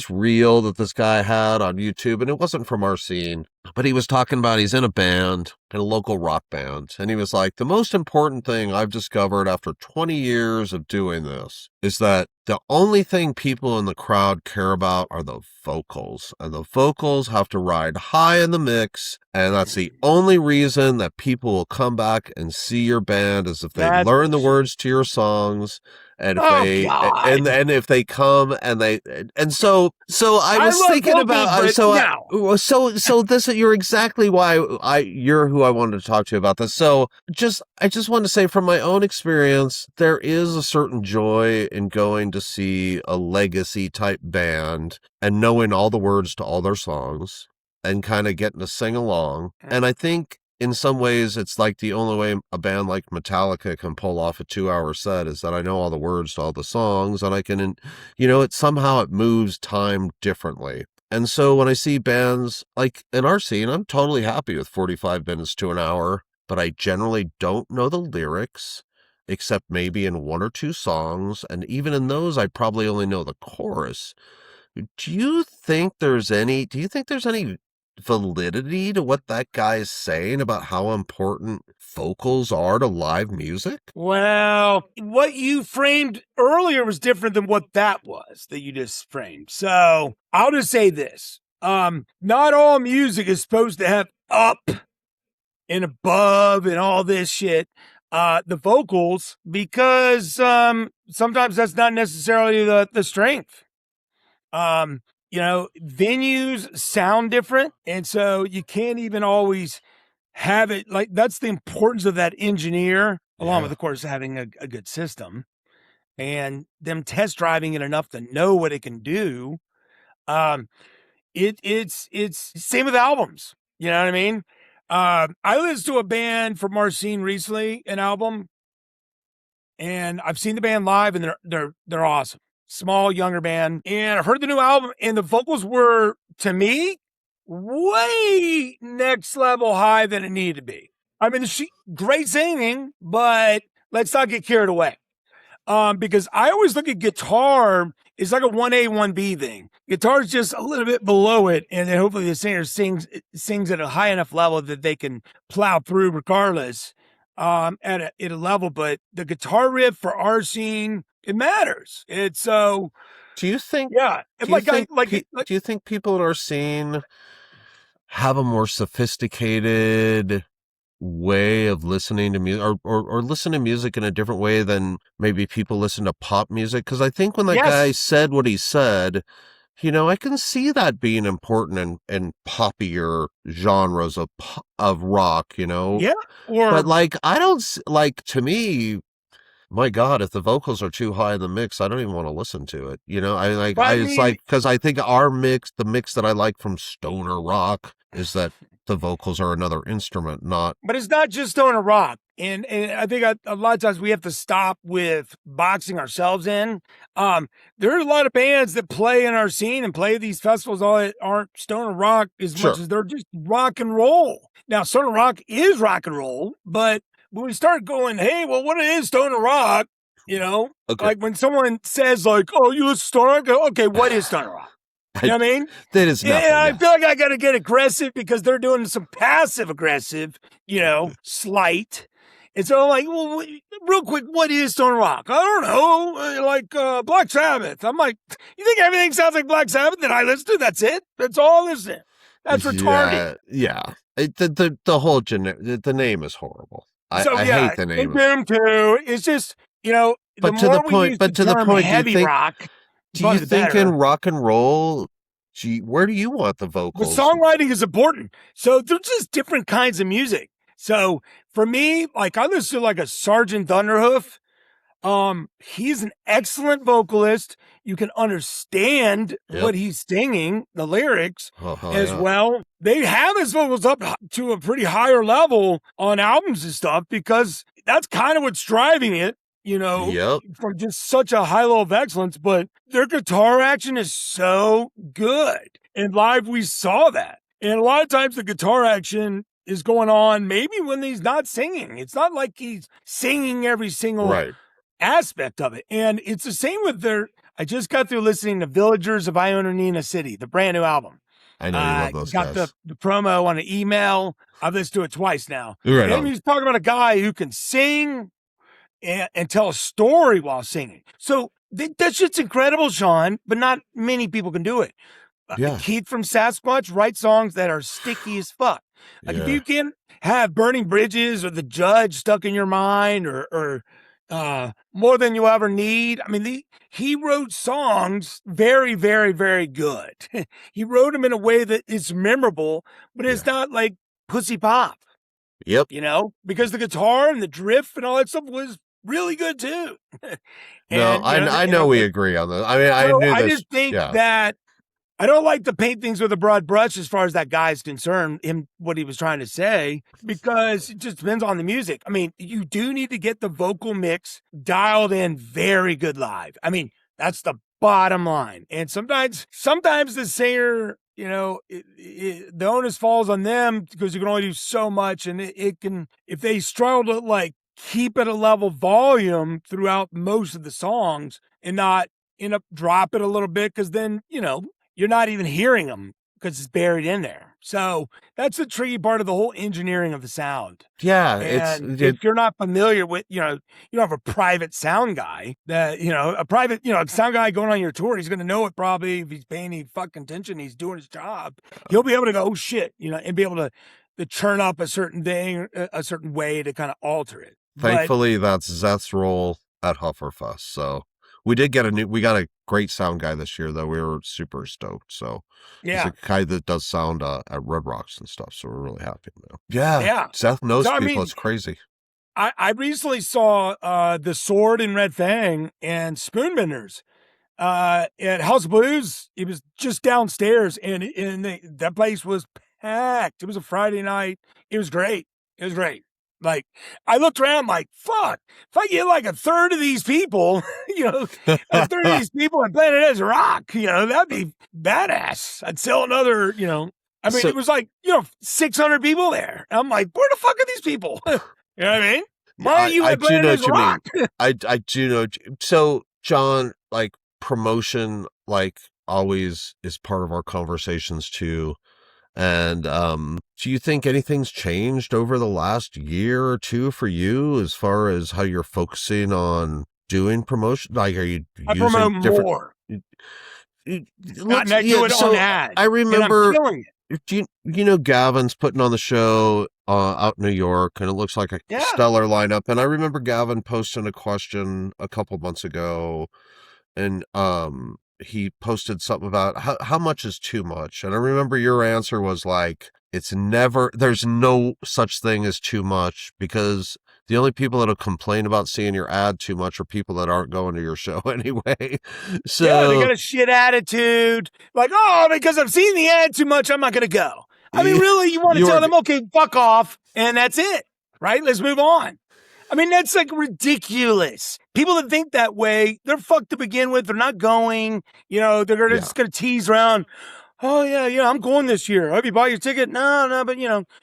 reel that this guy had on YouTube, and it wasn't from our scene, but he was talking about he's in a band, in a local rock band, and he was like, the most important thing I've discovered after 20 years of doing this is that the only thing people in the crowd care about are the vocals, and the vocals have to ride high in the mix, and that's the only reason that people will come back and see your band is if they that's learn the bullshit. words to your songs. And if Oh they God. and if they come and they and so I was love thinking vocals, about but no. so this you're exactly why you're who I wanted to talk to you about this. So I just want to say from my own experience, there is a certain joy in going to see a legacy type band and knowing all the words to all their songs and kind of getting to sing along. And I think in some ways, it's like the only way a band like Metallica can pull off a 2-hour set is that I know all the words to all the songs, and I can, it somehow it moves time differently. And so when I see bands like in our scene, I'm totally happy with 45 minutes to an hour, but I generally don't know the lyrics except maybe in 1 or 2 songs. And even in those, I probably only know the chorus. Do you think there's any validity to what that guy is saying about how important vocals are to live music? Well, what you framed earlier was different than what that was that you just framed. So I'll just say this. Not all music is supposed to have up and above and all this shit. The vocals, because sometimes that's not necessarily the strength. Venues sound different, and so you can't even always have it like that's the importance of that engineer, along with, of course, having a good system and them test driving it enough to know what it can do. It's same with albums. You know what I mean? I listened to a band from our scene recently, an album, and I've seen the band live, and they're awesome. Small, younger band, and I've heard the new album, and the vocals were, to me, way next level high than it needed to be. I mean, great singing, but let's not get carried away. Because I always look at guitar, it's like a 1A, 1B thing. Guitar's just a little bit below it, and then hopefully the singer sings at a high enough level that they can plow through regardless at a level. But the guitar riff for our scene, it matters. It's so. Do you think? Yeah, Do you think people in our scene have a more sophisticated way of listening to music or listen to music in a different way than maybe people listen to pop music? Because I think when that guy said what he said, I can see that being important in poppier genres of rock, Yeah. But like, I don't like, to me, my God, if the vocals are too high in the mix, I don't even want to listen to it. It's like, because I think the mix that I like from stoner rock is that the vocals are another instrument, not. But it's not just stoner rock. And I think a lot of times we have to stop with boxing ourselves in. There are a lot of bands that play in our scene and play these festivals all that aren't stoner rock as much as they're just rock and roll. Now, stoner rock is rock and roll, but when we start going, hey, well, what is stoner rock? Like when someone says like, oh, you listen to stoner rock? Okay, what is stoner rock? You know what I mean? That is nothing. And I feel like I got to get aggressive because they're doing some passive aggressive, slight. And so I'm like, well, real quick, what is stoner rock? I don't know, like Black Sabbath. I'm like, you think everything sounds like Black Sabbath that I listen to? That's it? That's all I listen to. That's retarded. Yeah. The whole the name is horrible. I hate the name. Doom too. It's just, but to the point, heavy rock. Do you think in rock and roll, where do you want the vocals? The songwriting is important. So there's just different kinds of music. So for me, like I listen to like a Sergeant Thunderhoof. He's an excellent vocalist. You can understand what he's singing, the lyrics as well. They have his vocals up to a pretty higher level on albums and stuff because that's kind of what's driving it, from just such a high level of excellence. But their guitar action is so good. And live, we saw that. And a lot of times the guitar action is going on maybe when he's not singing. It's not like he's singing every single aspect of it. And it's the same with I just got through listening to Villagers of Ioannina City, the brand new album. I know you love those guys. Got the promo on an email. I've listened to it twice now. Right and he's talking about a guy who can sing and tell a story while singing. So that shit's incredible, Sean, but not many people can do it. Keith from Sasquatch writes songs that are sticky as fuck. Like if you can have Burning Bridges or The Judge stuck in your mind or More Than You Ever Need. I mean, he wrote songs very, very, very good. He wrote them in a way that is memorable, but it's not like pussy pop. Yep. Because the guitar and the drift and all that stuff was really good too. I know we agree on that. I mean, I knew this. I just think that I don't like to paint things with a broad brush as far as that guy's concerned, what he was trying to say, because it just depends on the music. I mean, you do need to get the vocal mix dialed in very good live. I mean, that's the bottom line. And sometimes the singer, the onus falls on them because you can only do so much. And it can, if they struggle to like keep it a level volume throughout most of the songs and not end up drop it a little bit, because then, you're not even hearing them because it's buried in there. So that's the tricky part of the whole engineering of the sound. Yeah. If you're not familiar with, you don't have a private sound guy that, a sound guy going on your tour, he's going to know it probably. If he's paying any fucking attention, he's doing his job. He'll be able to go, oh shit, and be able to churn up a certain thing, a certain way to kind of alter it. Thankfully, that's Zeth's role at Hufferfest. So we got a great sound guy this year that we were super stoked. So he's a guy that does sound at Red Rocks and stuff. So we're really happy now. Yeah. Zeth knows people. I mean, it's crazy. I recently saw The Sword in Red Fang and Spoonbenders at House of Blues. It was just downstairs, and that place was packed. It was a Friday night. It was great. Like, I looked around like, fuck, if I get like a third of these people, a third of these people and Planet as Rock, that'd be badass. I'd sell another, it was like, 600 people there. I'm like, where the fuck are these people? You know what I mean? Why are you at Planet as Rock? I do know. So, John, like, promotion, like, always is part of our conversations too. And do you think anything's changed over the last year or two for you as far as how you're focusing on doing promotion? Like, are you using different more? I remember. Do you know Gavin's putting on the show out in New York, and it looks like a stellar lineup. And I remember Gavin posting a question a couple months ago, and he posted something about how much is too much. And I remember your answer was like, there's no such thing as too much, because the only people that'll complain about seeing your ad too much are people that aren't going to your show anyway. So they got a shit attitude. Like, because I've seen the ad too much, I'm not going to go. I mean, really, you want to tell them, okay, fuck off, and that's it, right? Let's move on. I mean, that's like ridiculous. People that think that way, they're fucked to begin with. They're not going. They're just going to tease around. Oh, yeah, I'm going this year. Have you bought your ticket? No, but,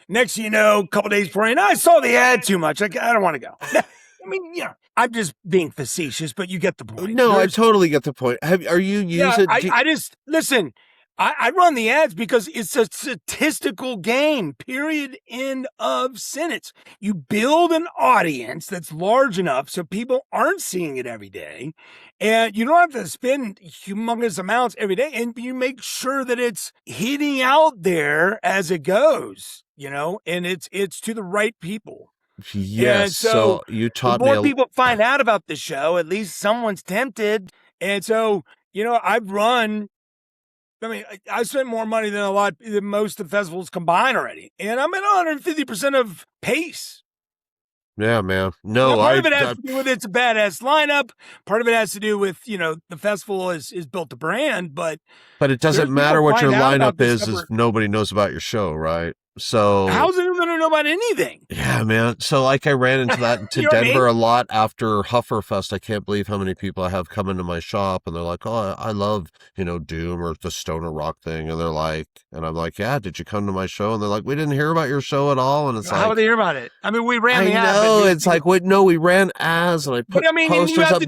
next thing you know, a couple days before, I saw the ad too much. I don't want to go. I mean, I'm just being facetious, but you get the point. No, I totally get the point. Are you using? I just, listen, I run the ads because it's a statistical game, period, end of sentence. You build an audience that's large enough so people aren't seeing it every day. And you don't have to spend humongous amounts every day. And you make sure that it's hitting out there as it goes, and it's to the right people. Yes. And so you the taught me more people find out about the show, at least someone's tempted. And so, I've run. I mean, I spent more money than most of the festivals combined already, and I'm at 150% of pace. Yeah, man. Now, No, part of it has to do with it's a badass lineup. Part of it has to do with the festival is built the brand, but it doesn't matter what your lineup is if nobody knows about your show, right? So how's anyone going to know about anything? Yeah, man. So like I ran into that to Denver a lot after Hufferfest. I can't believe how many people I have come into my shop and they're like, "Oh, I love, Doom or the stoner rock thing." And they're like, and I'm like, "Yeah, did you come to my show?" And they're like, "We didn't hear about your show at all." And it's how would they hear about it? I mean, we ran the ad. I know it's like, wait, no, we ran ads and I put posters up,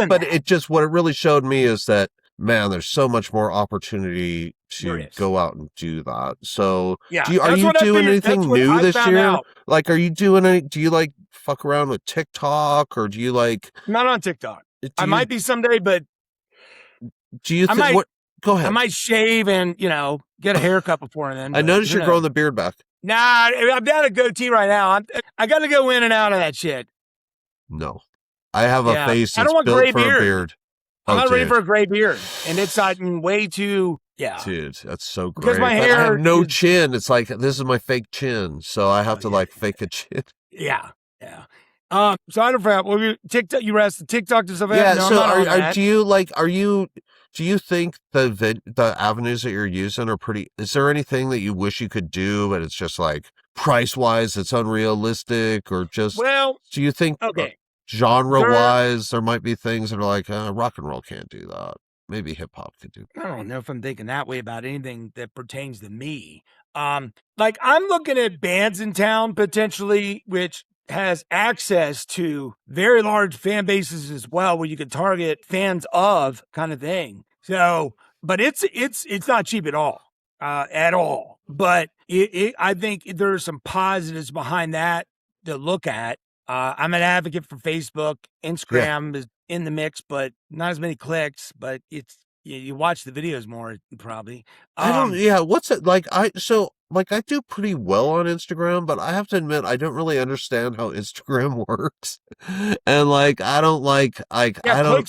but what it really showed me is that, man, there's so much more opportunity to go out and do that. So are you doing anything new this year? Like, are you doing do you like fuck around with TikTok or do you like? Not on TikTok. I might be someday, but do you think what? Go ahead. I might shave and, get a haircut before then. I noticed you're growing the beard back. Nah, I'm down a goatee right now. I got to go in and out of that shit. No. I have a face that's built for a beard. I'm not ready for a gray beard. And it's gotten way too, Dude, that's so great. Because my hair, I have no chin. It's like, this is my fake chin. So I have to fake a chin. Yeah. So I don't forget. Well, TikTok, you were asked TikTok to stuff. Yeah. No, so do you think the avenues that you're using are pretty, is there anything that you wish you could do, but it's just like price wise, it's unrealistic or just, do you think, genre wise, there might be things that are like, rock and roll can't do that. Maybe hip hop could do. I don't know if I'm thinking that way about anything that pertains to me. Like I'm looking at bands in town potentially, which has access to very large fan bases as well, where you can target fans of kind of thing. So, but it's not cheap at all. But I think there are some positives behind that to look at. I'm an advocate for Facebook. Instagram is in the mix, but not as many clicks. But it's you watch the videos more probably. What's it like? I do pretty well on Instagram, but I have to admit I don't really understand how Instagram works. And clicks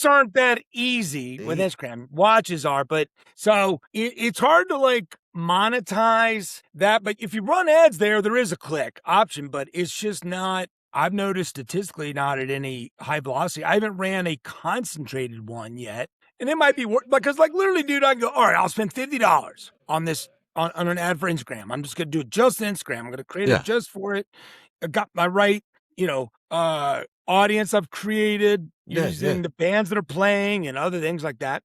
aren't that easy with Instagram. Watches are, but so it's hard to monetize that. But if you run ads there is a click option, but it's just not. I've noticed statistically not at any high velocity. I haven't ran a concentrated one yet. And it might be because literally, dude, I can go, all right, I'll spend $50 on this, on an ad for Instagram. I'm just going to do it just Instagram. I'm going to create it just for it. I got my right, audience I've created using the bands that are playing and other things like that.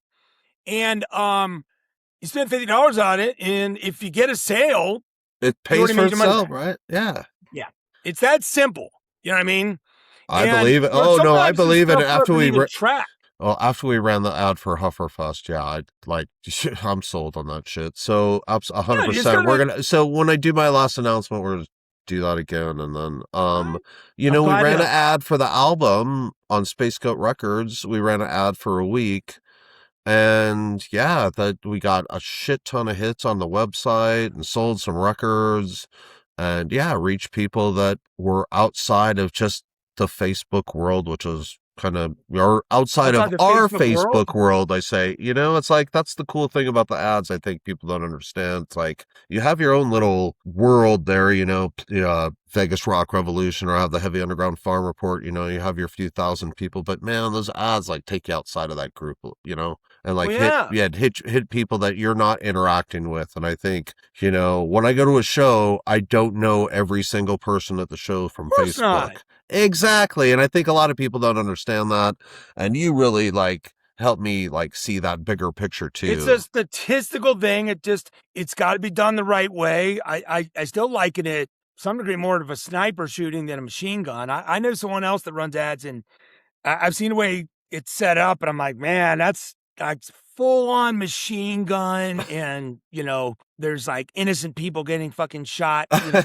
And you spend $50 on it. And if you get a sale, it pays for itself, right? Yeah. Yeah. It's that simple. You know what I mean? I believe it. Oh, no, I believe it. After we ran the ad for Hufferfest, I'm sold on that shit. So 100%. So when I do my last announcement, we're going to do that again. And then, we ran an ad for the album on Space Goat Records. We ran an ad for a week. And that we got a shit ton of hits on the website and sold some records. And reach people that were outside of just the Facebook world, which was kind of, or outside of our Facebook world, I say, it's like, that's the cool thing about the ads. I think people don't understand. It's like, you have your own little world there, Vegas Rock Revolution, or I have the Heavy Underground Farm Report, you have your few thousand people, but man, those ads take you outside of that group, and hit people that you're not interacting with. And I think, when I go to a show, I don't know every single person at the show from Facebook. Not. Exactly. And I think a lot of people don't understand that. And you really help me see that bigger picture too. It's a statistical thing. It's got to be done the right way. I still liken it some degree more of a sniper shooting than a machine gun. I know someone else that runs ads, and I've seen the way it's set up, and I'm like, man, that's full on machine gun, and there's like innocent people getting fucking shot. But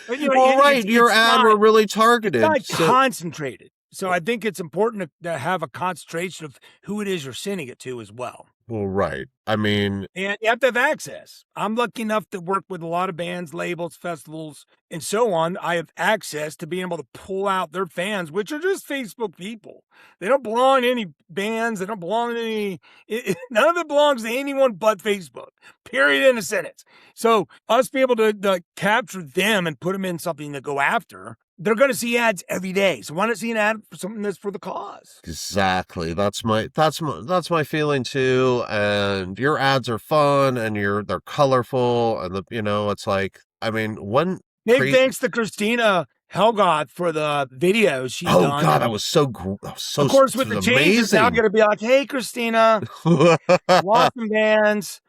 right, your ad were really targeted. It's not concentrated. So I think it's important to have a concentration of who it is you're sending it to as well. Well, right. I mean, and you have to have access. I'm lucky enough to work with a lot of bands, labels, festivals, and so on. I have access to being able to pull out their fans, which are just Facebook people. They don't belong to any bands. They don't belong to any, none of it belongs to anyone but Facebook, period, in a sentence. So us be able to capture them and put them in something to go after, they're going to see ads every day. So why not see an ad for something that's for the cause? Exactly. That's my feeling too. And your ads are fun and they're colorful, and it's like, I mean, big thanks to Christina Helgoth for the videos she's done. Oh God, that was so of course, with the changes, now I'm going to be like, hey, Christina, want some bands.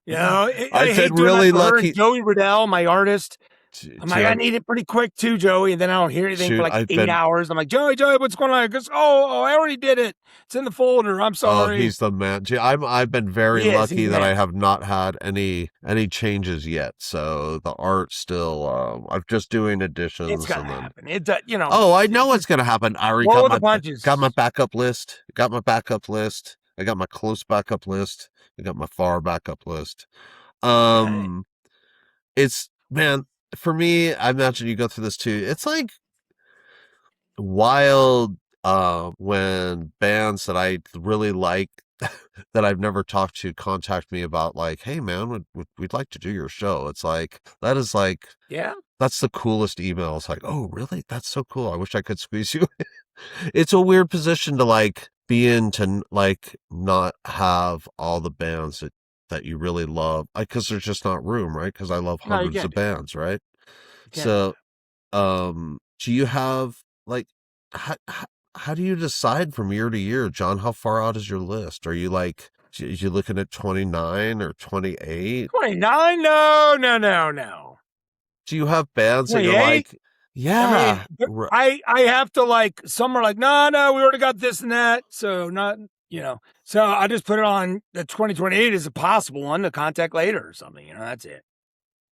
I hate doing really that for lucky. Her and Joey Riddell, my artist. I'm like, I need it pretty quick too, Joey. And then I don't hear anything for like 8 hours. I'm like, Joey, what's going on? He goes, oh, I already did it. It's in the folder. I'm sorry. Oh, he's the man. I've been very lucky that I have not had any changes yet. So the art still, I'm just doing additions. It's gonna happen. Oh, I know it's gonna happen. I already got my backup list. I got my close backup list. I got my far backup list. It's, man, for me, I imagine you go through this too. It's like wild when bands that I really like that I've never talked to contact me about, like, hey man, we'd like to do your show. It's like, that is like, yeah, that's the coolest email. It's like, oh really? That's so cool. I wish I could squeeze you in. It's a weird position to like be in, to like not have all the bands that you really love, because there's just not room, right? Because I love hundreds of bands, right? So do you have like, how do you decide from year to year, John? How far out is your list? Are you like, you looking at 29 or 28? 29? No. Do you have bands that you're like, yeah, I have to, like, some are like, no, we already got this and that, so not, so I just put it on the 2028 is a possible one to contact later or something, that's it.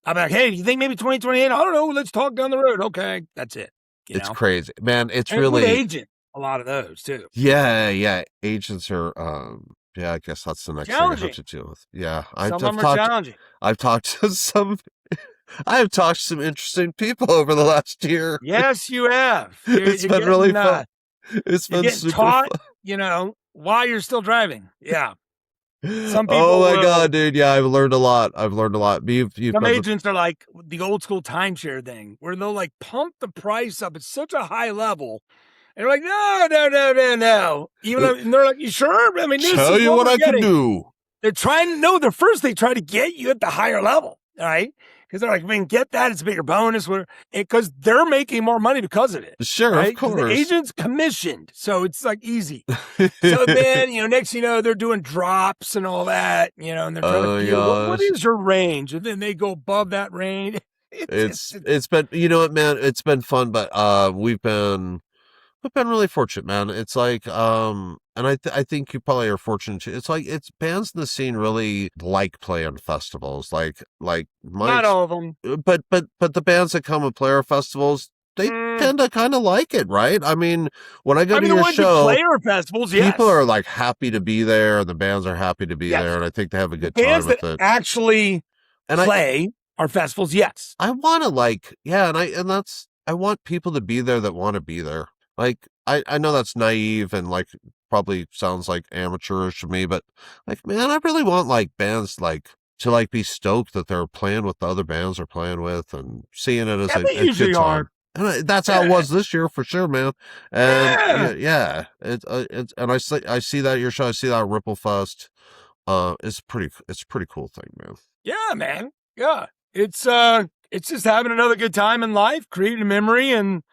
I'm like, hey, do you think maybe 2028? I don't know, let's talk down the road. Okay, that's it. It's crazy, man. It's and really agent, a lot of those too. Yeah, agents are yeah, I guess that's the next thing I have to deal with. Yeah, some of them are challenging. I've talked to some interesting people over the last year. Yes, you have. It's been really fun. It's been super taught, fun. while you're still driving. Yeah. Some people. Oh my God, dude. Yeah, I've learned a lot. Some agents are like the old school timeshare thing, where they'll like pump the price up at such a high level. And they're like, no. And they're like, you sure? I mean, tell you what I can do. They're trying to they try to get you at the higher level. All right. Because they're like, I mean, get that. It's a bigger bonus. Because they're making more money because of it. Sure, right? Of course. The agent's commissioned. So it's like easy. So then, next they're doing drops and all that, and they're trying to feel, what is your range? And then they go above that range. It's been, what, man, it's been fun, but we've been really fortunate, man. It's like, and I think you probably are fortunate too. It's like, it's bands in the scene really like playing festivals, like not all of them, but the bands that come and play our festivals, they tend to kind of like it, right? I mean, when I go to your show, player festivals, yes, people are like happy to be there, and the bands are happy to be there, and I think they have a good time with it. Actually, play our festivals, yes. I want to I want people to be there that want to be there. Like, I know that's naive and like probably sounds like amateurish to me, but like, man, I really want like bands like to like be stoked that they're playing with the other bands they're playing with and seeing it as a good time. And that's how it was this year for sure, man. And it's and I see that at your show. I see that at Ripple Fest. It's a pretty cool thing, man. Yeah, man. Yeah, it's just having another good time in life, creating a memory, and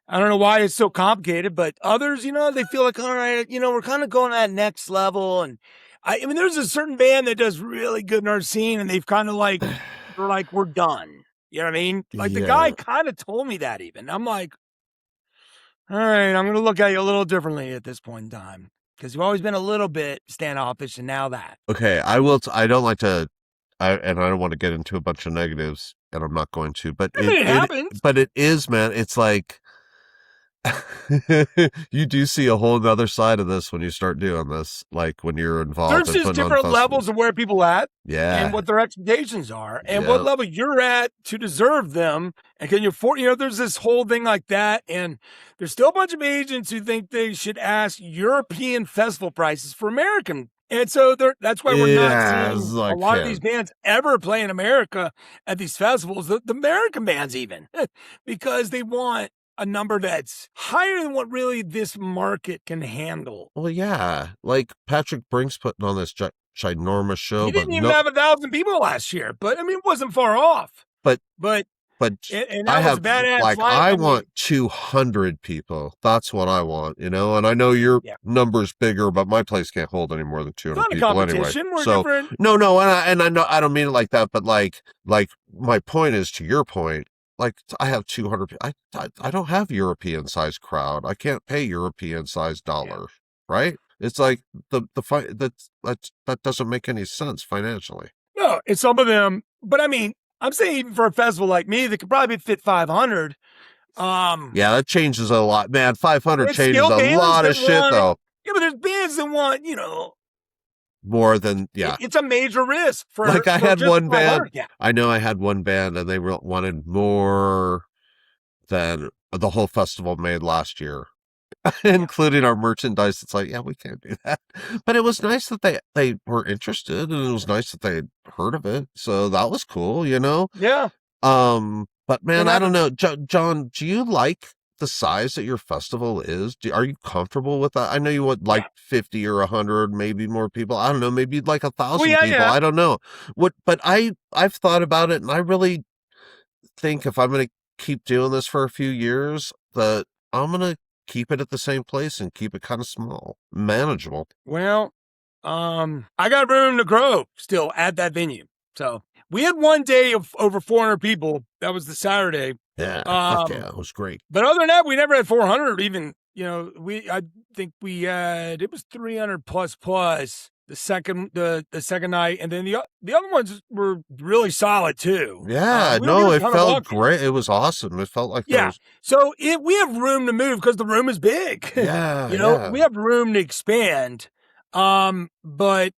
I don't know why it's so complicated, but others, they feel like, all right, we're kind of going to that next level. And I mean, there's a certain band that does really good in our scene, and they've kind of like, they're like, we're done. You know what I mean? Like the guy kind of told me that even. I'm like, all right, I'm going to look at you a little differently at this point in time. because you've always been a little bit standoffish, and now that. Okay, I will. I don't like to. And I don't want to get into a bunch of negatives, and I'm not going to. But it happens. But it is, man. It's like you do see a whole other side of this when you start doing this. Like when you're involved. There's just different levels of where people at, yeah, and what their expectations are, and what level you're at to deserve them. And can you afford? There's this whole thing like that, and there's still a bunch of agents who think they should ask European festival prices for American. And so that's why we're not seeing a lot of these bands ever play in America at these festivals, the American bands even, because they want a number that's higher than what really this market can handle. Well, yeah. Like Patrick Brink's putting on this ginormous show. He didn't even have 1,000 people last year, but I mean, it wasn't far off. But and that was a badass like I want 200 people. That's what I want, And I know your number's bigger, but my place can't hold any more than 200 people anyway. We're different. No, and I know I don't mean it like that, but like my point is, to your point, like I have 200 people. I don't have European sized crowd. I can't pay European sized dollars, right? It's like that doesn't make any sense financially. No, it's some of them, but I mean, I'm saying even for a festival like me that could probably fit 500. Yeah, that changes a lot, man. 500 changes a lot of shit, though. Yeah, but there's bands that want, more than It's a major risk for. Like I had one band. Yeah. I know I had one band, and they wanted more than the whole festival made last year, including our merchandise. It's like, yeah, we can't do that. But it was nice that they were interested, and it was nice that they had heard of it. So that was cool, Yeah. But man, I don't know, John. Do you like the size that your festival is? Are you comfortable with that? I know you want like 50 or 100, maybe more people. I don't know. Maybe you'd like 1,000 people. Yeah. I don't know but I've thought about it, and I really think if I'm going to keep doing this for a few years, that I'm going to keep it at the same place and keep it kind of small, manageable. Well, I got room to grow still at that venue. So we had one day of over 400 people. That was the Saturday. Yeah, it was great. But other than that, we never had 400 even. I think we had, it was 300 plus the second night, and then the other ones were really solid too. Yeah, it felt great. It was awesome. It felt like So we have room to move because the room is big. Yeah, we have room to expand. But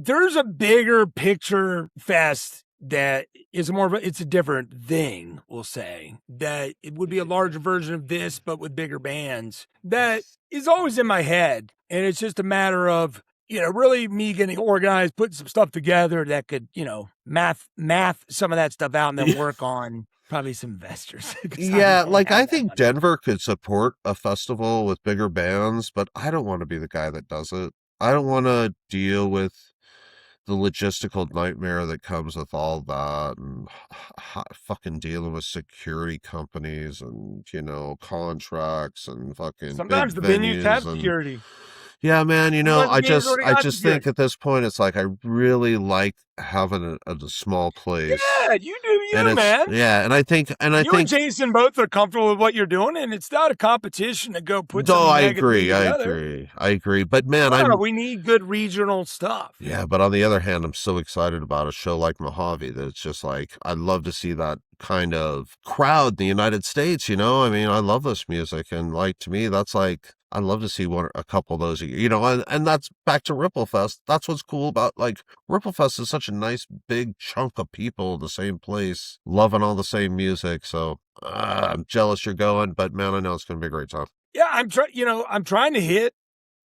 there's a bigger picture fest that is it's a different thing, we'll say, that it would be a larger version of this, but with bigger bands. That is always in my head. And it's just a matter of, really me getting organized, putting some stuff together that could, math some of that stuff out, and then work on probably some investors. Yeah, like I think Denver could support a festival with bigger bands, but I don't want to be the guy that does it. I don't want to deal with the logistical nightmare that comes with all that, and fucking dealing with security companies and contracts and fucking sometimes the venues have security. Yeah, man, I just think at this point it's like I really like having a small place. Yeah, you do, man. Yeah, and I think you and Jason both are comfortable with what you're doing, and it's not a competition to go put. No, I agree. But man, we need good regional stuff. Yeah, but on the other hand, I'm so excited about a show like Mojave that it's just like I'd love to see that kind of crowd in the United States. I mean, I love this music, and like to me, that's like. I'd love to see a couple of those, and that's back to Ripple Fest. That's what's cool about Ripple Fest is such a nice big chunk of people in the same place, loving all the same music. So I'm jealous you're going, but man, I know it's going to be a great time. Yeah, I'm trying to hit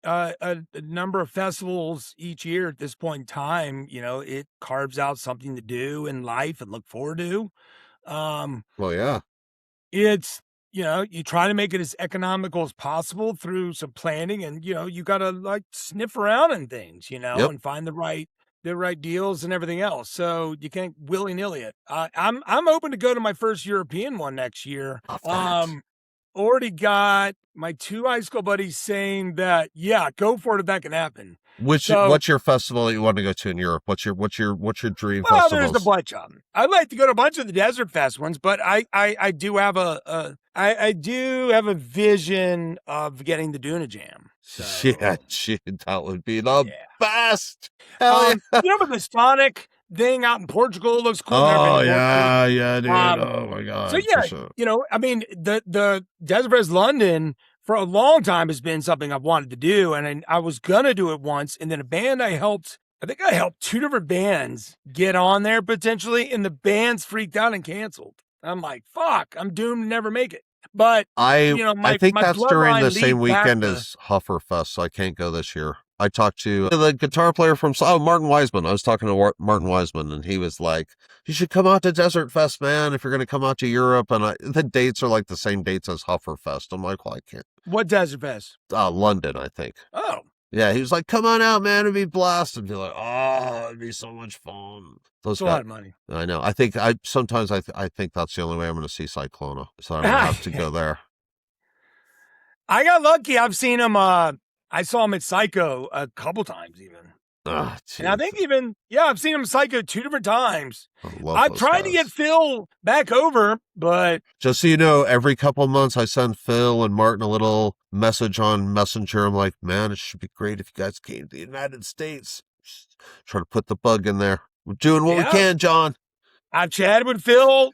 a number of festivals each year at this point in time. It carves out something to do in life and look forward to. Well, yeah, it's. You try to make it as economical as possible through some planning, and you got to sniff around in things, and find the right deals and everything else. So you can't willy-nilly it. I'm open to go to my first European one next year. Already got my 2 high school buddies saying that, yeah, go for it if that can happen. What's your festival that you want to go to in Europe? What's your dream festival? Well, there's a bunch of them. I'd like to go to a bunch of the Desert Fest ones, but I do have a vision of getting the Duna Jam. So Yeah, that would be the yeah. best. Hell yeah. But the Sonic thing out in Portugal looks cool. I've never been Oh to Portugal. yeah, dude. Oh my So God, for yeah, sure. the Desert Fest London for a long time has been something I've wanted to do, and I was gonna do it once, and then a band I think I helped 2 different bands get on there potentially, and the bands freaked out and canceled. I'm like, fuck, I'm doomed to never make it. But I my think that's during the bloodline same leads back weekend to as Hufferfest, so I can't go this year. I talked to the guitar player from Martin Wiseman. I was talking to Martin Wiseman, and he was like, "You should come out to Desert Fest, man. If you're going to come out to Europe." And the dates are like the same dates as Hufferfest. I'm like, "Well, I can't." What Desert Fest? London, I think. Oh. Yeah, he was like, "Come on out, man. It'd be blessed." And be like, "Oh, it'd be so much fun." It's a lot of money. I know. I think sometimes I think that's the only way I'm going to see Cyclona, so I'm going to have to go there. I got lucky. I've seen him. I saw him at Psycho a couple times, even. And I think I've seen him Psycho 2 different times. I've tried to get Phil back over, but just so you know, every couple of months I send Phil and Martin a little message on Messenger. I'm like, man, it should be great if you guys came to the United States. Just try to put the bug in there. We're doing what we can, John. I've chatted with Phil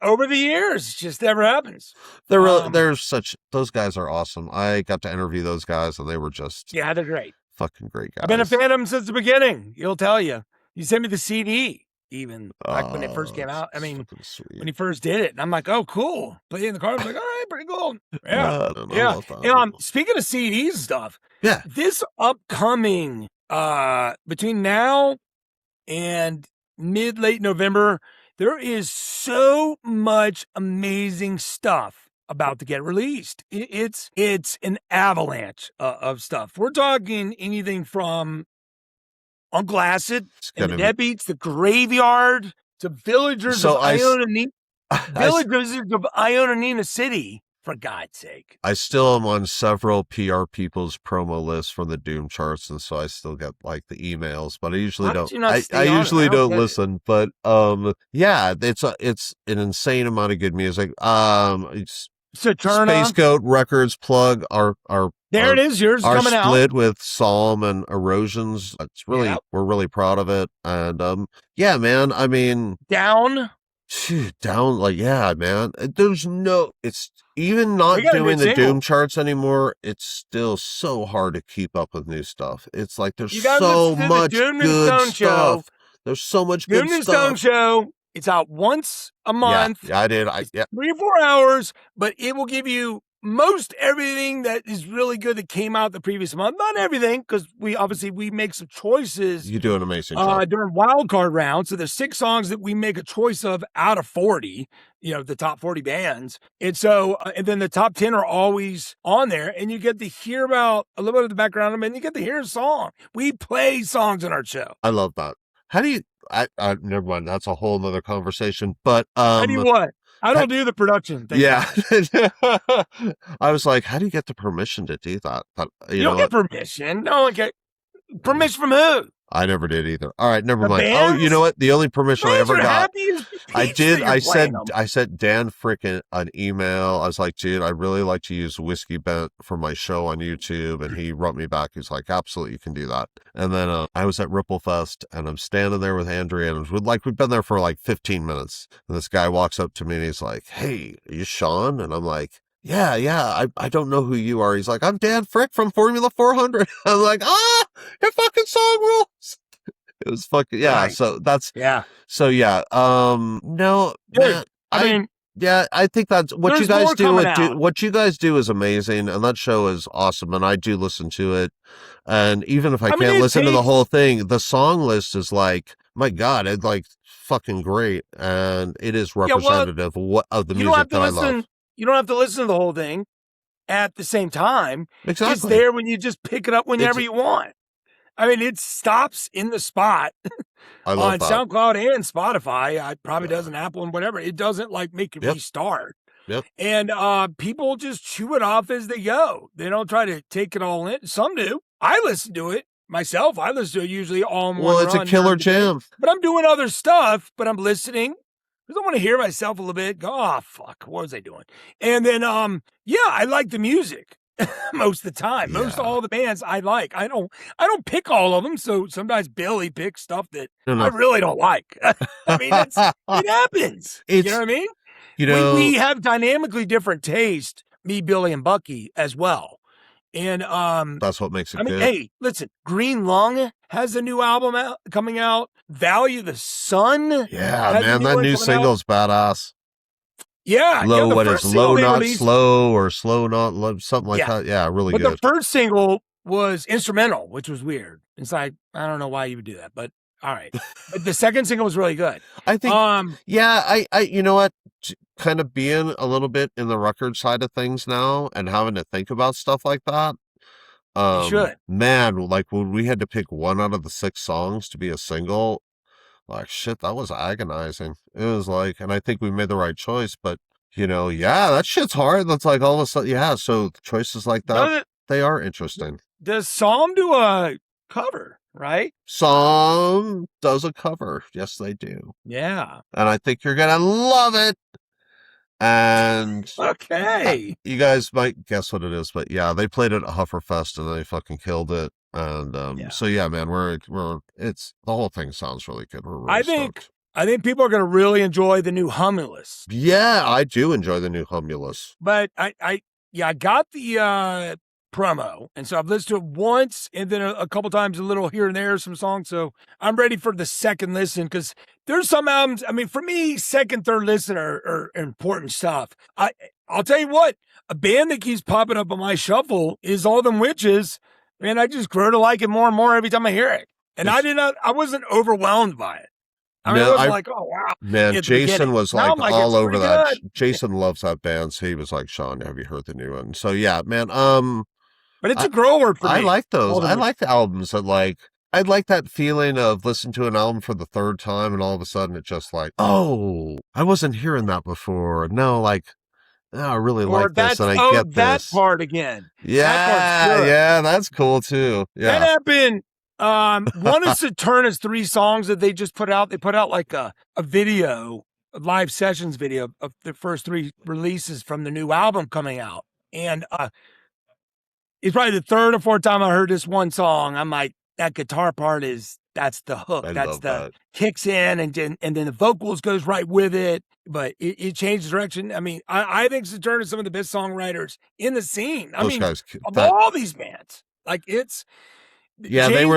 over the years. It just never happens. Those guys are awesome. I got to interview those guys, and they were just they're great. Fucking great guys. I've been a fan of them since the beginning. He'll tell you. You sent me the CD even back when it first came out. I mean, when he first did it, and I'm like, oh, cool. Play it in the car. I was like, all right, pretty cool. Yeah, yeah. Speaking of CDs and stuff, this upcoming between now and late November, there is so much amazing stuff about to get released. It's an avalanche of stuff. We're talking anything from Uncle Acid and the Deadbeats, the Graveyard, to Villagers of Ionanina City. For God's sake. I still am on several PR people's promo lists from the Doom charts, and so I still get like the emails, but I usually don't. I usually don't listen, but yeah, it's an insane amount of good music. Space Goat Records plug there it is. Yours coming out. Split with Psalm and Erosions. It's really we're really proud of it, and yeah, man. I mean, down, like man. It's even not doing the Doom charts anymore. It's still so hard to keep up with new stuff. It's like there's so much good stuff. There's so much good stuff. Doom and Stone Show. It's out once a month. Yeah, I did. 3 or 4 hours, but it will give you most everything that is really good that came out the previous month. Not everything, because we make some choices. You do an amazing job during wild card round. So there's 6 songs that we make a choice of out of 40. The top 40 bands, and so and then the top 10 are always on there, and you get to hear about a little bit of the background of them, and you get to hear a song. We play songs on our show. I love that. How do you? I never mind. That's a whole nother conversation. But how do you what? I don't do the production. I was like, how do you get the permission to do that? But, you don't get permission. No one get permission from who? I never did either. All right, never mind. Bands? Oh, you know what? The only permission I ever got, I sent Dan Frick an email. I was like, dude, I'd really like to use Whiskey Bent for my show on YouTube. And he wrote me back. He's like, absolutely, you can do that. And then I was at Ripple Fest, and I'm standing there with Andrea, and we've been there for like 15 minutes. And this guy walks up to me, and he's like, hey, are you Sean? And I'm like, yeah, I don't know who you are. He's like, I'm Dan Frick from Formula 400. I'm like, your fucking song rules. It was fucking, right. So that's, so no, dude, man, I think that's what you guys do. What you guys do is amazing, and that show is awesome, and I do listen to it. And even if I can't listen to the whole thing, the song list is like, my God, it's like fucking great, and it is representative of the music that I love. You don't have to listen to the whole thing at the same time. Exactly. It's there when you just pick it up whenever you want. I mean, it stops in the spot on SoundCloud and Spotify. It probably does on Apple and whatever. It doesn't like make it restart. Yep. And people just chew it off as they go. They don't try to take it all in. Some do. I listen to it myself. I listen to it usually all in one run. Well, it's a killer jam. But I'm doing other stuff, but I'm listening. Because I want to hear myself a little bit. Go, fuck, what was I doing? And then, I like the music. most of the time. Most all the bands I like. I don't pick all of them. So sometimes Billy picks stuff that I really don't like. I mean, it happens. You know what I mean? We have dynamically different taste, me, Billy, and Bucky as well. And that's what makes it good. Hey, listen, Green Lung has a new album coming out. Value the Sun. Yeah, man, that new single's badass. Yeah, what is low not slow or slow not low, something like that. Yeah, really good. But the first single was instrumental, which was weird. It's like, I don't know why you would do that, but all right. But the second single was really good. I think, I you know what, kind of being a little bit in the record side of things now and having to think about stuff like that. You should. Man, like when we had to pick one out of the 6 songs to be a single, like shit, that was agonizing. It was like, and I think we made the right choice, but that shit's hard. That's like all of a sudden, so choices like that, they are interesting. Does Psalm do a cover, right? Psalm does a cover. Yes, they do. Yeah. And I think you're going to love it. And okay, you guys might guess what it is, but yeah, they played it at Hufferfest and they fucking killed it. And so yeah, man, it's the whole thing sounds really good. We're really stoked. I think people are going to really enjoy the new Humulus. Yeah, I do enjoy the new Humulus. But I got the promo, and so I've listened to it once and then a couple times, a little here and there, some songs. So I'm ready for the second listen because there's some albums. I mean, for me, second, third listen are important stuff. I'll tell you what, a band that keeps popping up on my shuffle is All Them Witches. Man, I just grow to like it more and more every time I hear it. And I wasn't overwhelmed by it. I mean, I was like, oh, wow. Man, Jason was like all over that. Jason loves that band. So he was like, Sean, have you heard the new one? So yeah, man. But it's a grower for me. I like those. I like the albums that I like that feeling of listening to an album for the third time and all of a sudden it's just like, oh, I wasn't hearing that before. No, I really like this and I get this. That part again. Yeah, that's cool too. Yeah. That happened. One is Saturna's 3 songs that they just put out. They put out like a video, a live sessions video of the first 3 releases from the new album coming out. And it's probably the 3rd or 4th time I heard this one song. I'm like, that guitar part that's the hook. That kicks in and then the vocals goes right with it. But it changes direction. I mean, I think Saturn is some of the best songwriters in the scene. I mean, of all these bands, like it's. Yeah, James they were